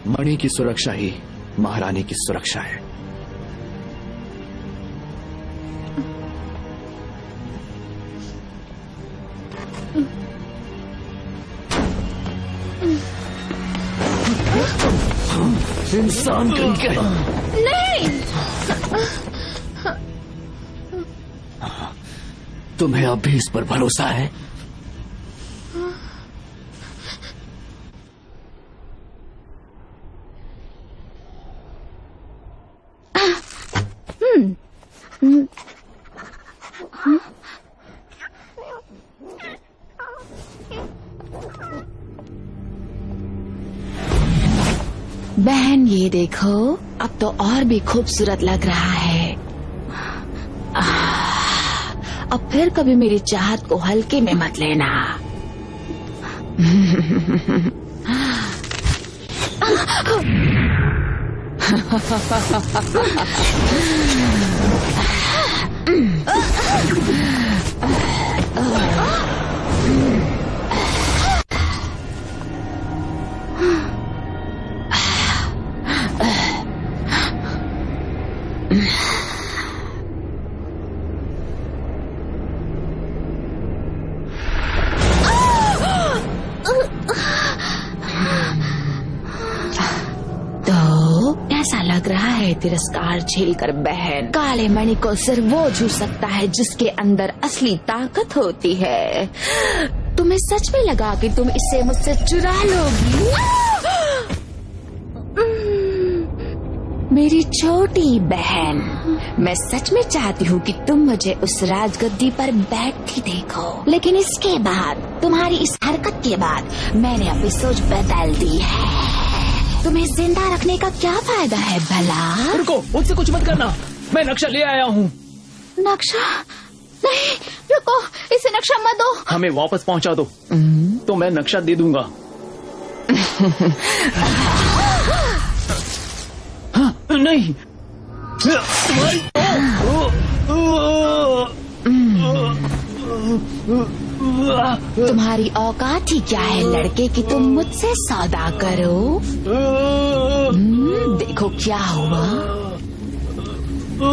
मणि की सुरक्षा ही महारानी की सुरक्षा है। इंसान कहीं के नहीं। तुम्हें अब भी इस पर भरोसा है? बहन ये देखो, अब तो और भी खूबसूरत लग रहा है। अब फिर कभी मेरी चाहत को हल्के में मत लेना। ऐसा लग रहा है तिरस्कार झेलकर बहन। काले मणि को सिर्फ वो छू सकता है जिसके अंदर असली ताकत होती है। तुम्हें सच में लगा कि तुम इसे मुझसे चुरा लोगी? मेरी छोटी बहन, मैं सच में चाहती हूँ कि तुम मुझे उस राजगद्दी पर बैठती देखो, लेकिन इसके बाद, तुम्हारी इस हरकत के बाद, मैंने अपनी सोच बदल दी है। तुम्हें जिंदा रखने का क्या फायदा है भला? रुको, मुझसे कुछ मत करना, मैं नक्शा ले आया हूँ। नक्शा? नहीं, रुको, इसे नक्शा मत दो। हमें वापस पहुँचा दो, तो मैं नक्शा दे दूंगा। हाँ, नहीं, तुम्हारी औकात ही क्या है लड़के कि तुम मुझसे सौदा करो? देखो क्या हुआ,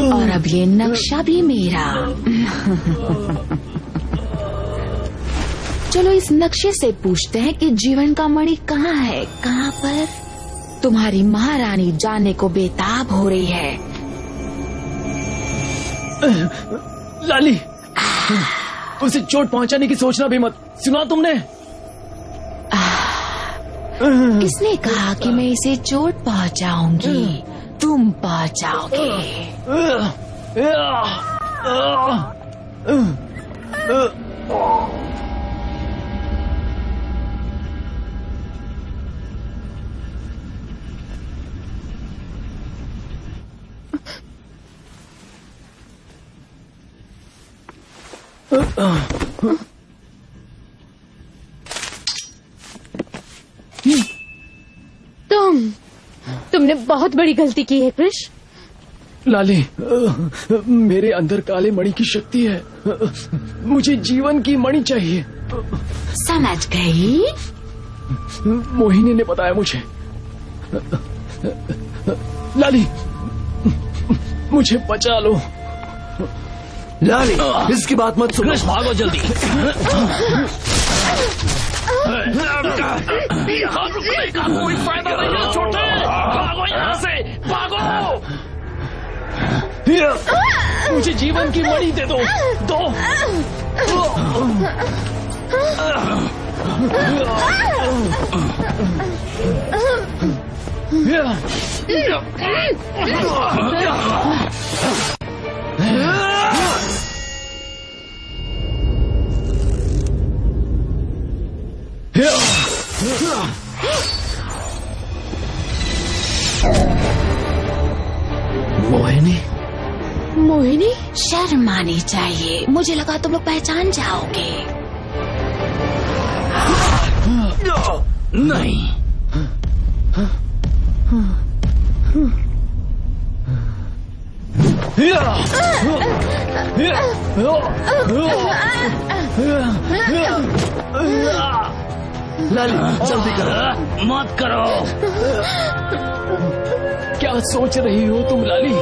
और अब ये नक्शा भी मेरा। चलो इस नक्शे से पूछते हैं कि जीवन का मणि कहाँ है, कहाँ पर? तुम्हारी महारानी जानने को बेताब हो रही है। लाली, उसे चोट पहुंचाने की सोचना भी मत। सुना तुमने? किसने कहा कि मैं इसे चोट पहुंचाऊंगी? तुम पहुंचाओगे। तुमने बहुत बड़ी गलती की है कृष। लाली, मेरे अंदर काले मणि की शक्ति है। मुझे जीवन की मणि चाहिए। समझ गई? मोहिनी ने बताया मुझे। लाली, मुझे बचा लो। लाली, इसकी बात मत सुनो। भागो जल्दी। यहाँ रुकने का कोई फायदा नहीं है छोटे, भागो यहाँ से, भागो। मुझे जीवन की मणि दे दो, मोहिनी, मोहिनी? शर्म आनी चाहिए, मुझे लगा तुम लोग पहचान जाओगे। नहीं, लाली, जल्दी करो। मत करो। क्या सोच रही हो तुम लाली?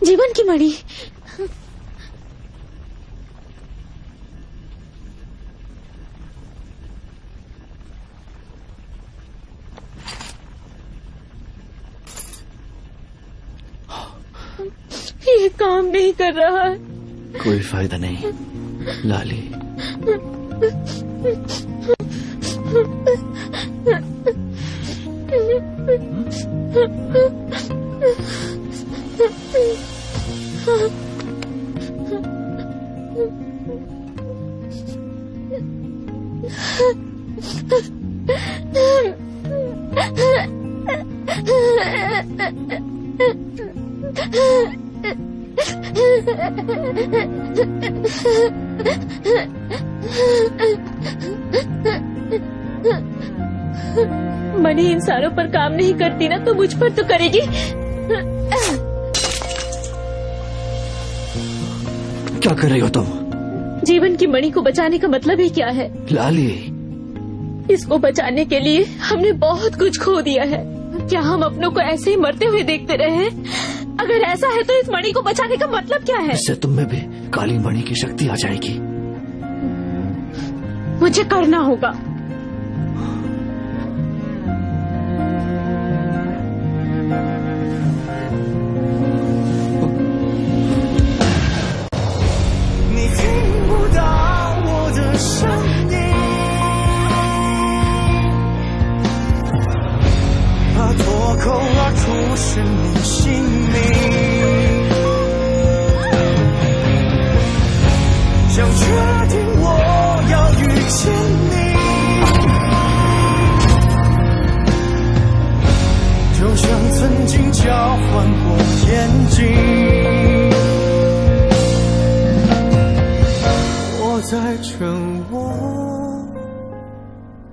जीवन की मणि। ये काम नहीं कर रहा है। कोई फायदा नहीं लाली, मणि इंसानों पर काम नहीं करती ना, तो मुझ पर तो करेगी। क्या कर रही हो तुम? जीवन की मणि को बचाने का मतलब ही क्या है? लाली, इसको बचाने के लिए हमने बहुत कुछ खो दिया है। क्या हम अपनों को ऐसे ही मरते हुए देखते रहे? अगर ऐसा है तो इस मणि को बचाने का मतलब क्या है? इससे तुम में भी काली मणि की शक्ति आ जाएगी। मुझे करना होगा।生命姓名，想确定我要遇见你，就像曾经交换过眼睛，我在沉默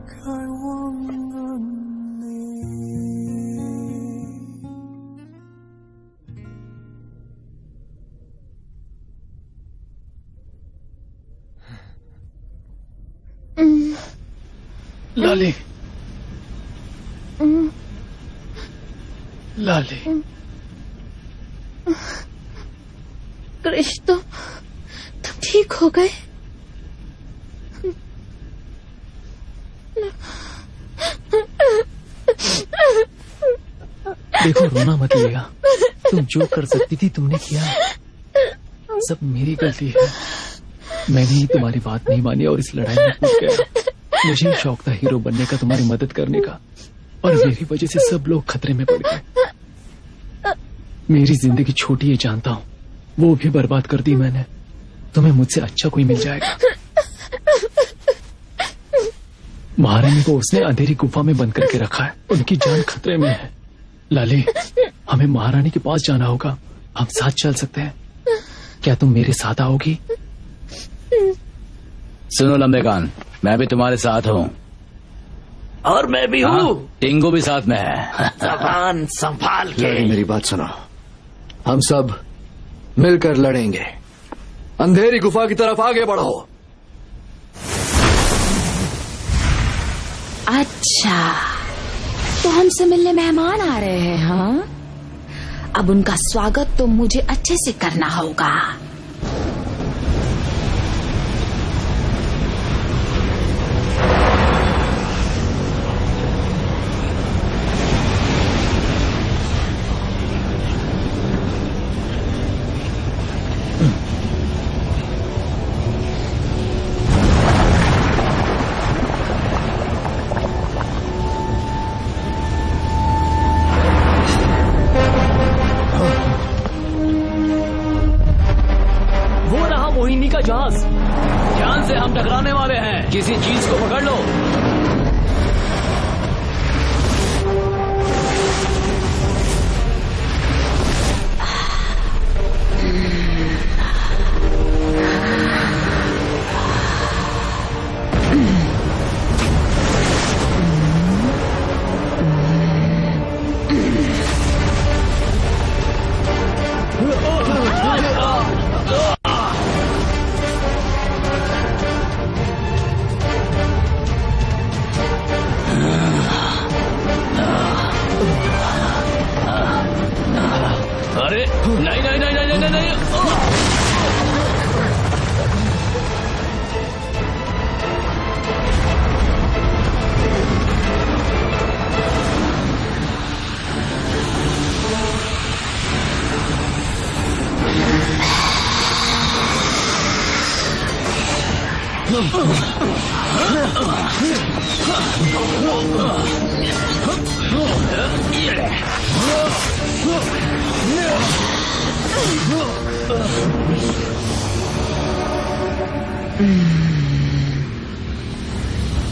该忘了你。लाली, लाली, कृष, तुम ठीक हो गए? देखो, रोना मत लिया। तुम जो कर सकती थी तुमने किया। सब मेरी गलती है। मैंने ही तुम्हारी बात नहीं मानी और इस लड़ाई में कूद गया। मुझे शौक था हीरो बनने का, तुम्हारी मदद करने का, और मेरी वजह से सब लोग खतरे में पड़ गए। मेरी जिंदगी छोटी है जानता हूँ, वो भी बर्बाद कर दी मैंने। तुम्हें मुझसे अच्छा कोई मिल जाएगा। महारानी को उसने अंधेरी गुफा में बंद करके रखा है। उनकी जान खतरे में है। लाली, हमें महारानी के पास जाना होगा। हम साथ चल सकते हैं। क्या तुम मेरे साथ आओगी? सुनो लंबे कान, मैं भी तुम्हारे साथ हूँ। और मैं भी हूँ। टिंगू भी साथ में है। जबान संभाल के। मेरी बात सुनो, हम सब मिलकर लड़ेंगे। अंधेरी गुफा की तरफ आगे बढ़ो। अच्छा, तो हमसे मिलने मेहमान आ रहे हैं, हाँ? अब उनका स्वागत तो मुझे अच्छे से करना होगा। जहाज ध्यान से, हम टकराने वाले हैं। किसी चीज को पकड़ लो।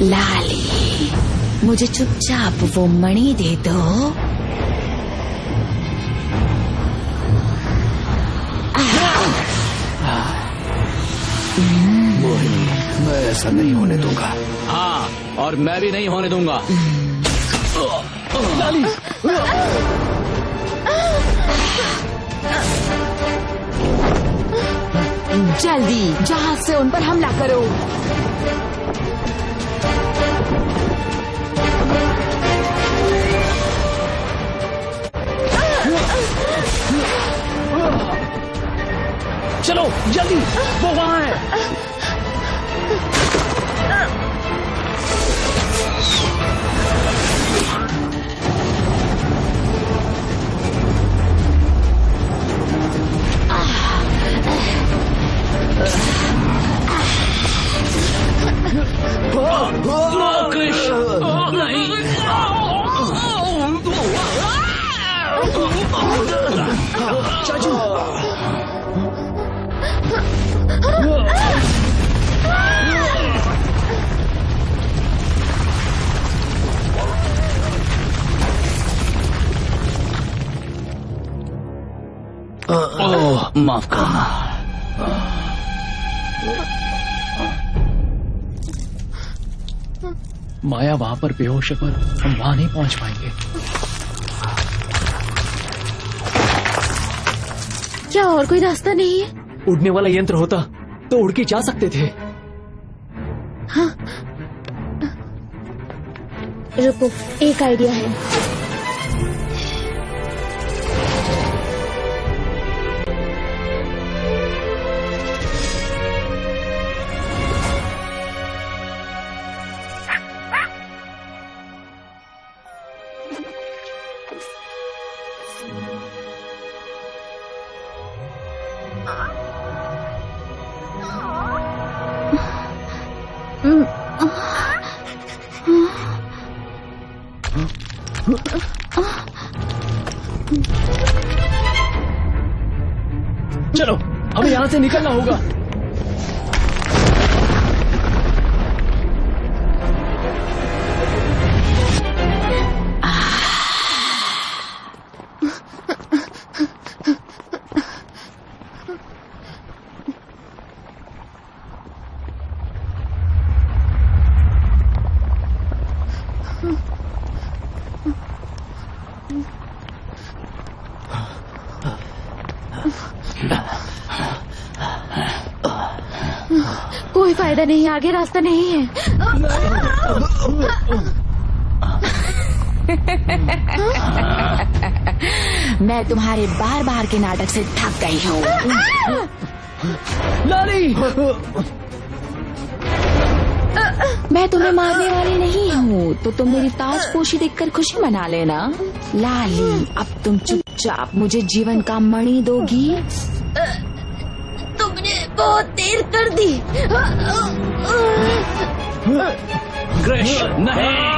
लाली, मुझे चुपचाप वो मणि दे दो। मोहिनी, मैं ऐसा नहीं होने दूंगा। हाँ, और मैं भी नहीं होने दूंगा। लाली, जल्दी जहाज से उन पर हमला करो। चलो जल्दी, वो वहाँ है। चाचू, ओह, माफ करना। माया वहाँ पर बेहोश है, पर हम वहाँ नहीं पहुँच पाएंगे। क्या और कोई रास्ता नहीं है? उड़ने वाला यंत्र होता तो उड़ के जा सकते थे। हाँ, रुको, एक आइडिया है। चलो, हमें यहाँ से निकलना होगा। कोई फायदा नहीं, आगे रास्ता नहीं है। मैं तुम्हारे बार बार के नाटक से थक गई हूँ। लाली, मैं तुम्हें मारने वाली नहीं हूँ, तो तुम मेरी ताजपोशी देखकर खुशी मना लेना। लाली, अब तुम चुपचाप मुझे जीवन का मणि दोगी? तुमने बहुत देर कर दी। कृष, नहीं।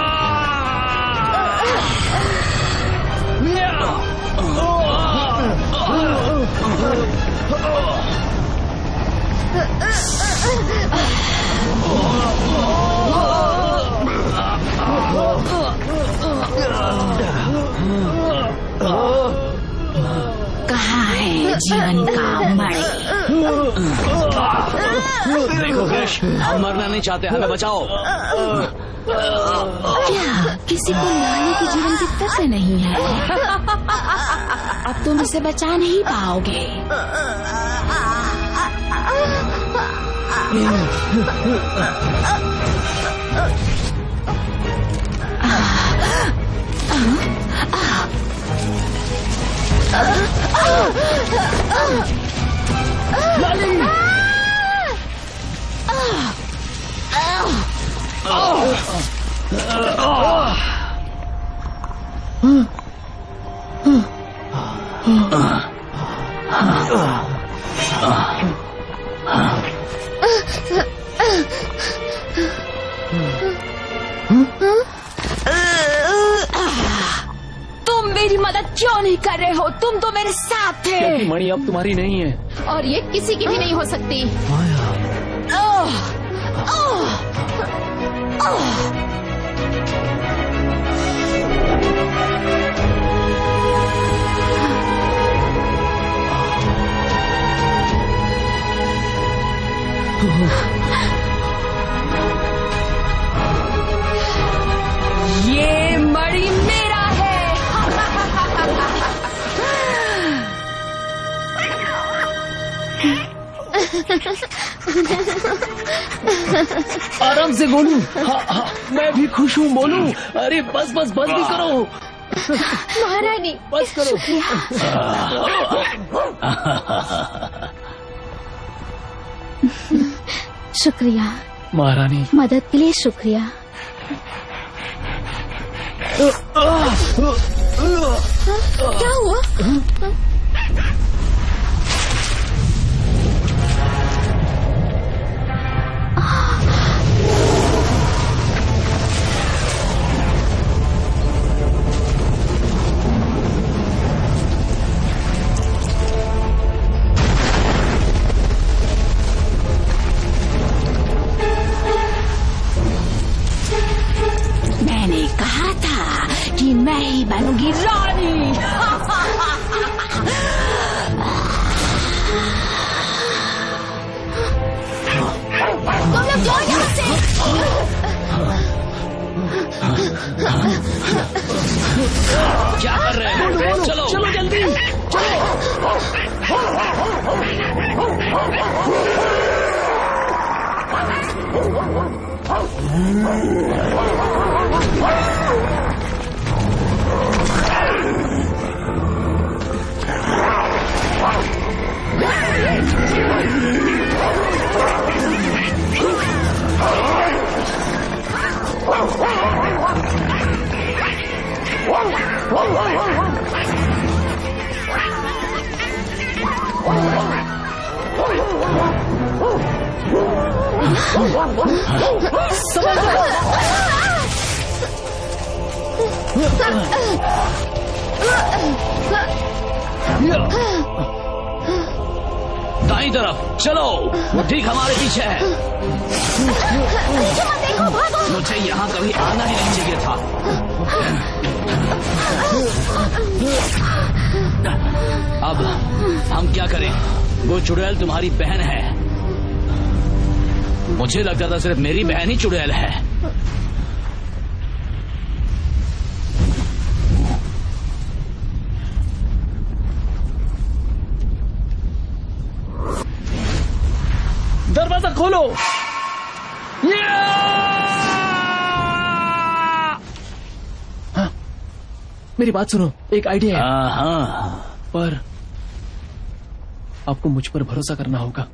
कहाँ है जीवन का मणि? देखो कृष, हम मरना नहीं चाहते, हमें बचाओ। क्या किसी को लाली की जीवन की तरस नहीं है? अब तुम इसे बचा नहीं पाओगे। की मदद क्यों नहीं कर रहे हो? तुम तो मेरे साथ थे। क्योंकि मणि अब तुम्हारी नहीं है और ये किसी की भी नहीं हो सकती। ये मणि मेरा है। आराम से बोलूं। हाँ, मैं भी खुश हूँ, बोलूं। अरे बस बस बंद भी करो। महारानी बस करो। शुक्रिया महारानी। मदद के लिए शुक्रिया। क्या हुआ? मैंने कहा था कि मैं ही बनूंगी रानी। तुम लोग जाओ यहाँ से। क्या कर रहे हैं? चलो चलो जल्दी दाईं तरफ चलो, वो ठीक हमारे पीछे है। देखो, भागो। मुझे यहाँ कभी आना ही नहीं चाहिए था। अब हम क्या करें? वो चुड़ैल तुम्हारी बहन है। मुझे लगता था सिर्फ मेरी बहन ही चुड़ैल है। दरवाजा खोलो। हाँ, मेरी बात सुनो, एक आइडिया है। हाँ, पर आपको मुझ पर भरोसा करना होगा।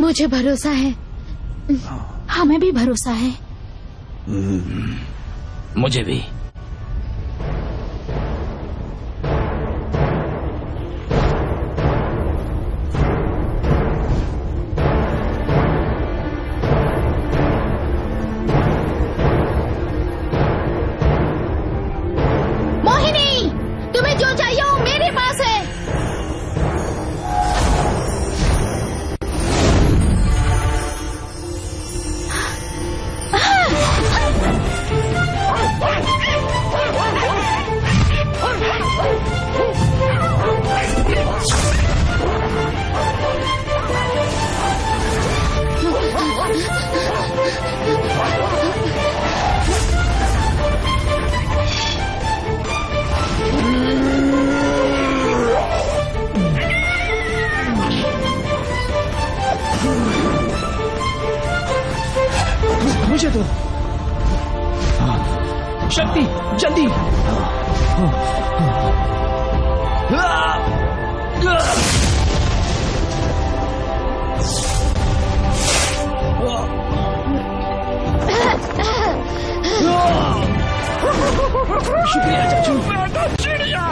मुझे भरोसा है। हमें भी भरोसा है। मुझे भी। मोहिनी, तुम्हें जो चाहिए वो मेरे पास है। मुझे दो शक्ति, जल्दी। शुक्रिया चाचू। चिड़िया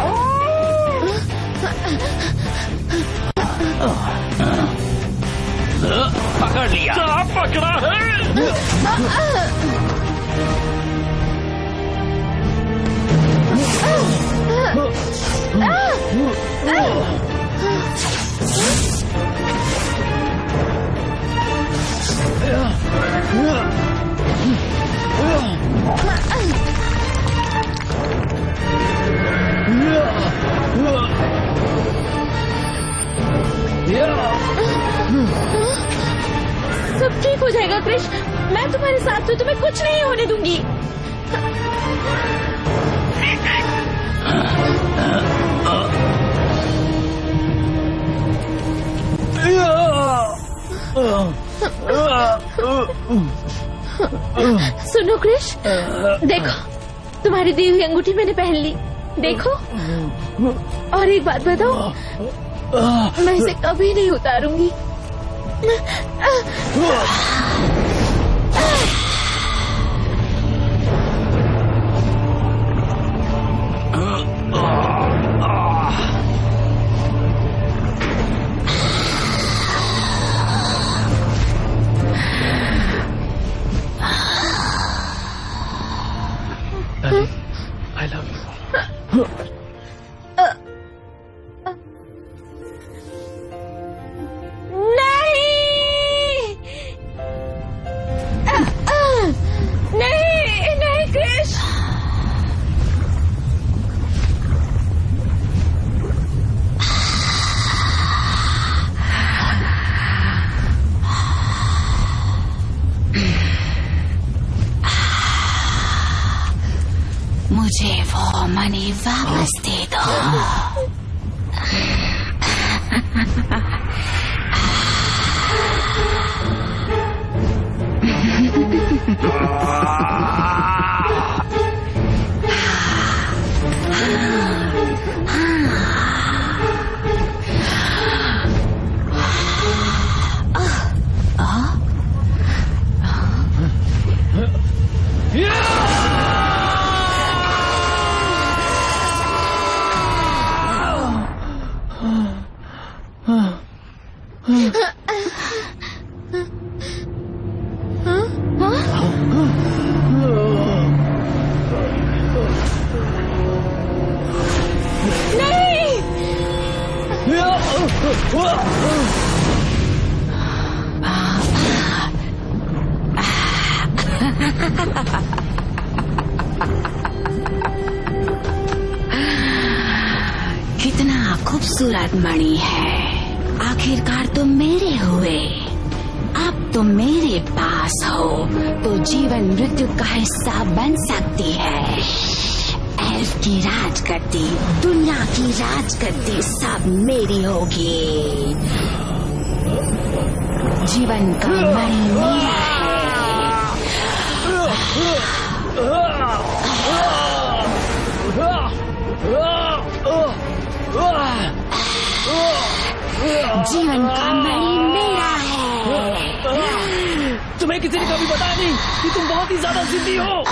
पकड़ लिया। क्या पकड़ा है? सब ठीक हो जाएगा कृष, मैं तुम्हारे साथ हूँ, तुम्हें कुछ नहीं होने दूंगी। सुनो कृष, देखो तुम्हारी दी हुई अंगूठी मैंने पहन ली, देखो। और एक बात बताओ, मैं इसे कभी नहीं उतारूंगी। I love you. नहीं कृष, मुझे वो मनी वापस दे दो। कितना खूबसूरत मणि है, आखिरकार तुम मेरे हुए। अब तुम मेरे पास हो तो जीवन मृत्यु का हिस्सा बन सकती है। एल्फ की राजगद्दी, दुनिया की राजगद्दी सब मेरी होगी। जीवन का मणि मेरा है। जीवन का मणि मेरा है। तुम्हें किसी ने कभी बताया नहीं कि तुम बहुत ही ज्यादा जिद्दी हो।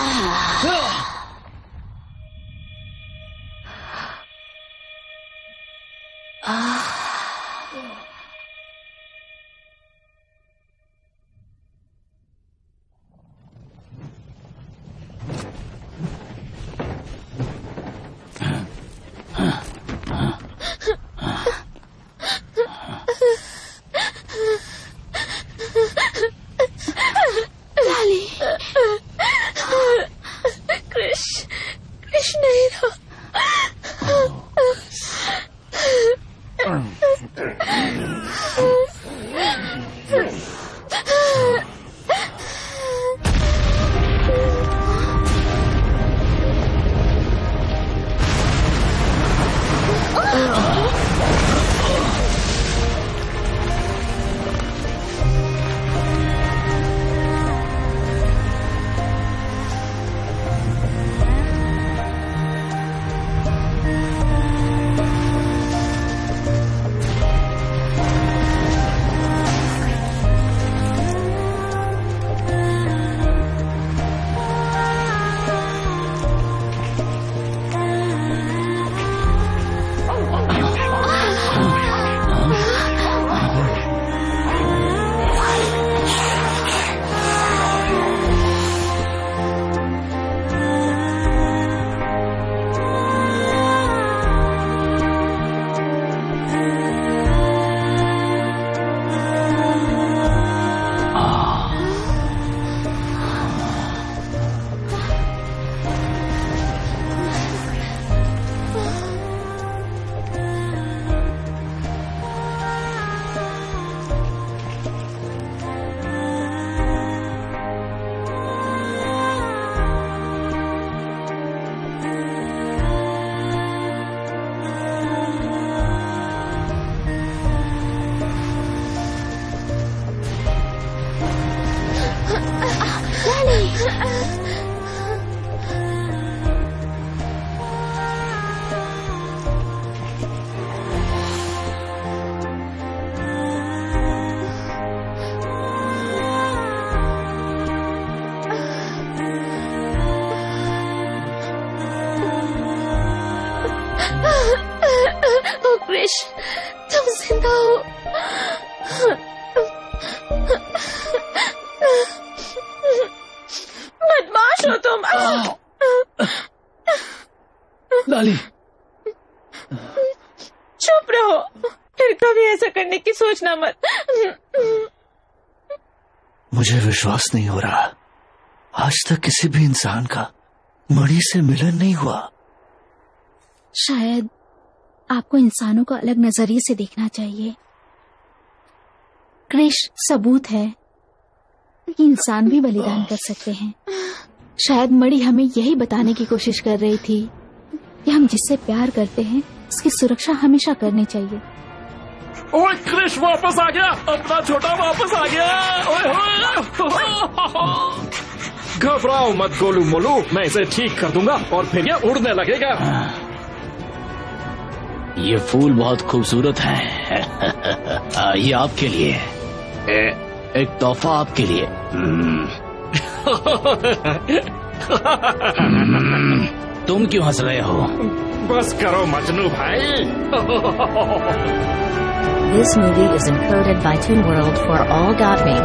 क्रिश, तुम जिंदा हो। बदमाश हो तुम। लाली, चुप रहो, फिर कभी ऐसा करने की सोचना मत। मुझे विश्वास नहीं हो रहा, आज तक किसी भी इंसान का मणि से मिलन नहीं हुआ। शायद आपको इंसानों को अलग नजरिए से देखना चाहिए। क्रिश सबूत है कि इंसान भी बलिदान कर सकते हैं। शायद मणि हमें यही बताने की कोशिश कर रही थी कि हम जिससे प्यार करते हैं उसकी सुरक्षा हमेशा करनी चाहिए। ओए क्रिश वापस आ गया, अपना छोटा वापस आ गया। घबराओ मत गोलू मोलू, मैं इसे ठीक कर दूंगा और फिर ये उड़ने लगेगा। ये फूल बहुत खूबसूरत है। ये आपके लिए, एक तोहफा आपके लिए। तुम क्यों हंस रहे हो? बस करो मजनू भाई। This movie is encoded by Toon World for all.me.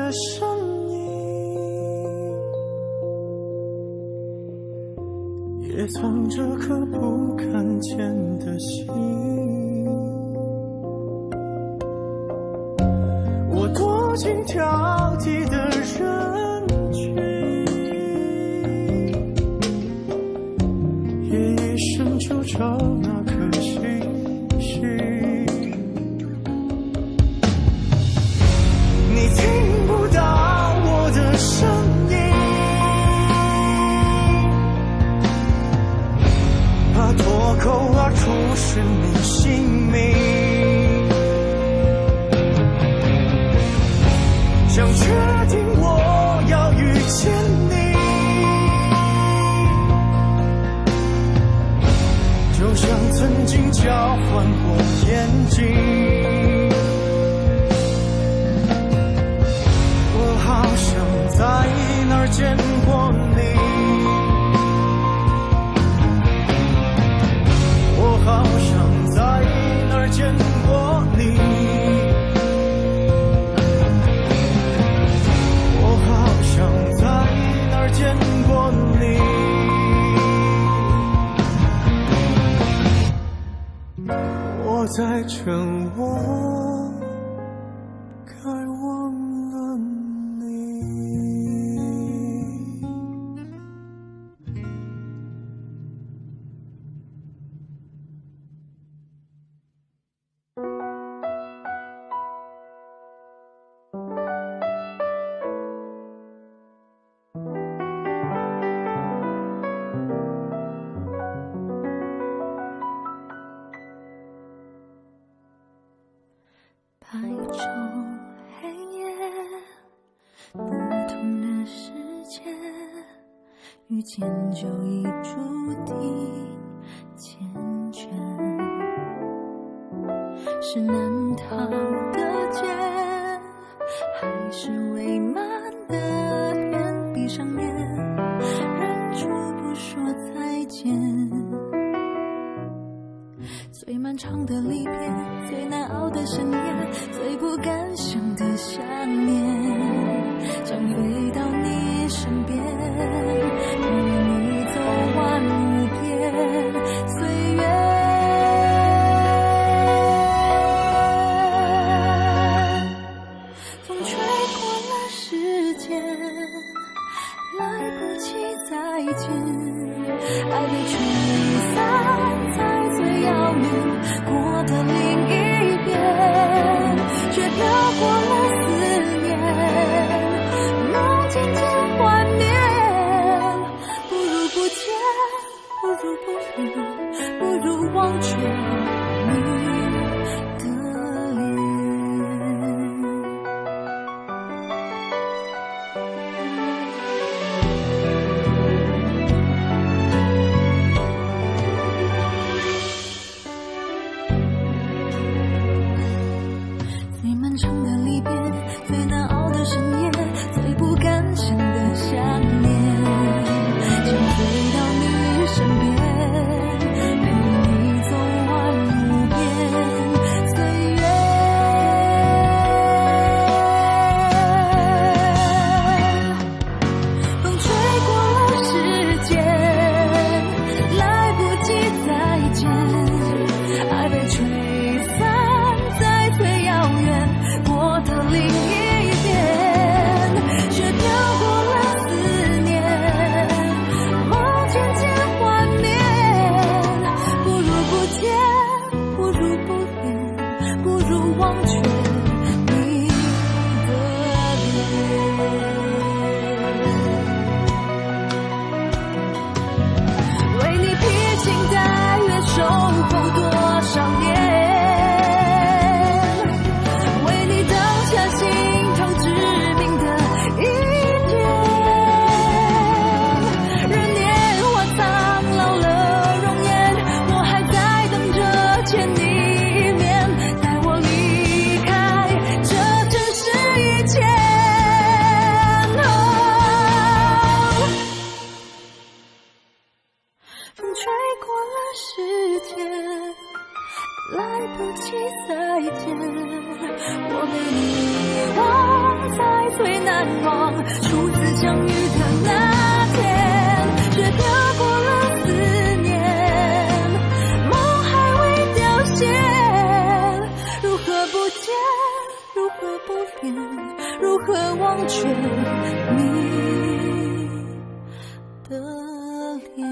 的声音，也藏着颗不看见的心。我躲进挑剔的人群，夜夜深处找那颗星星。你听不到我的声音，怕脱口而出是你姓名，想确定我要遇见你，就像曾经交换过眼睛。我好想在哪儿见过你，我好想在哪儿见过你，我好想在哪儿见过你。我在趁我该忘了你。白昼黑夜，不同的世界，遇见就已注定缱绻，是难逃的劫，还是未满的愿？闭上眼，忍住不说再见。最漫长的离别，最难熬的深夜，最不敢想的想念，想飞到你身边，陪你走完无边岁月。风吹过了时间，来不及再见，爱被吹散在最遥远过的另一边，却飘过了思念，能渐渐幻灭。不如不见，不如不理，不如忘却你的脸。最漫长的离别，最难熬的深夜，最不敢想的想念，想飞到你身边，陪你走完难忘，初次相遇的那天，却跳过了思念，梦还未凋谢。如何不见，如何不变，如何忘却你的脸。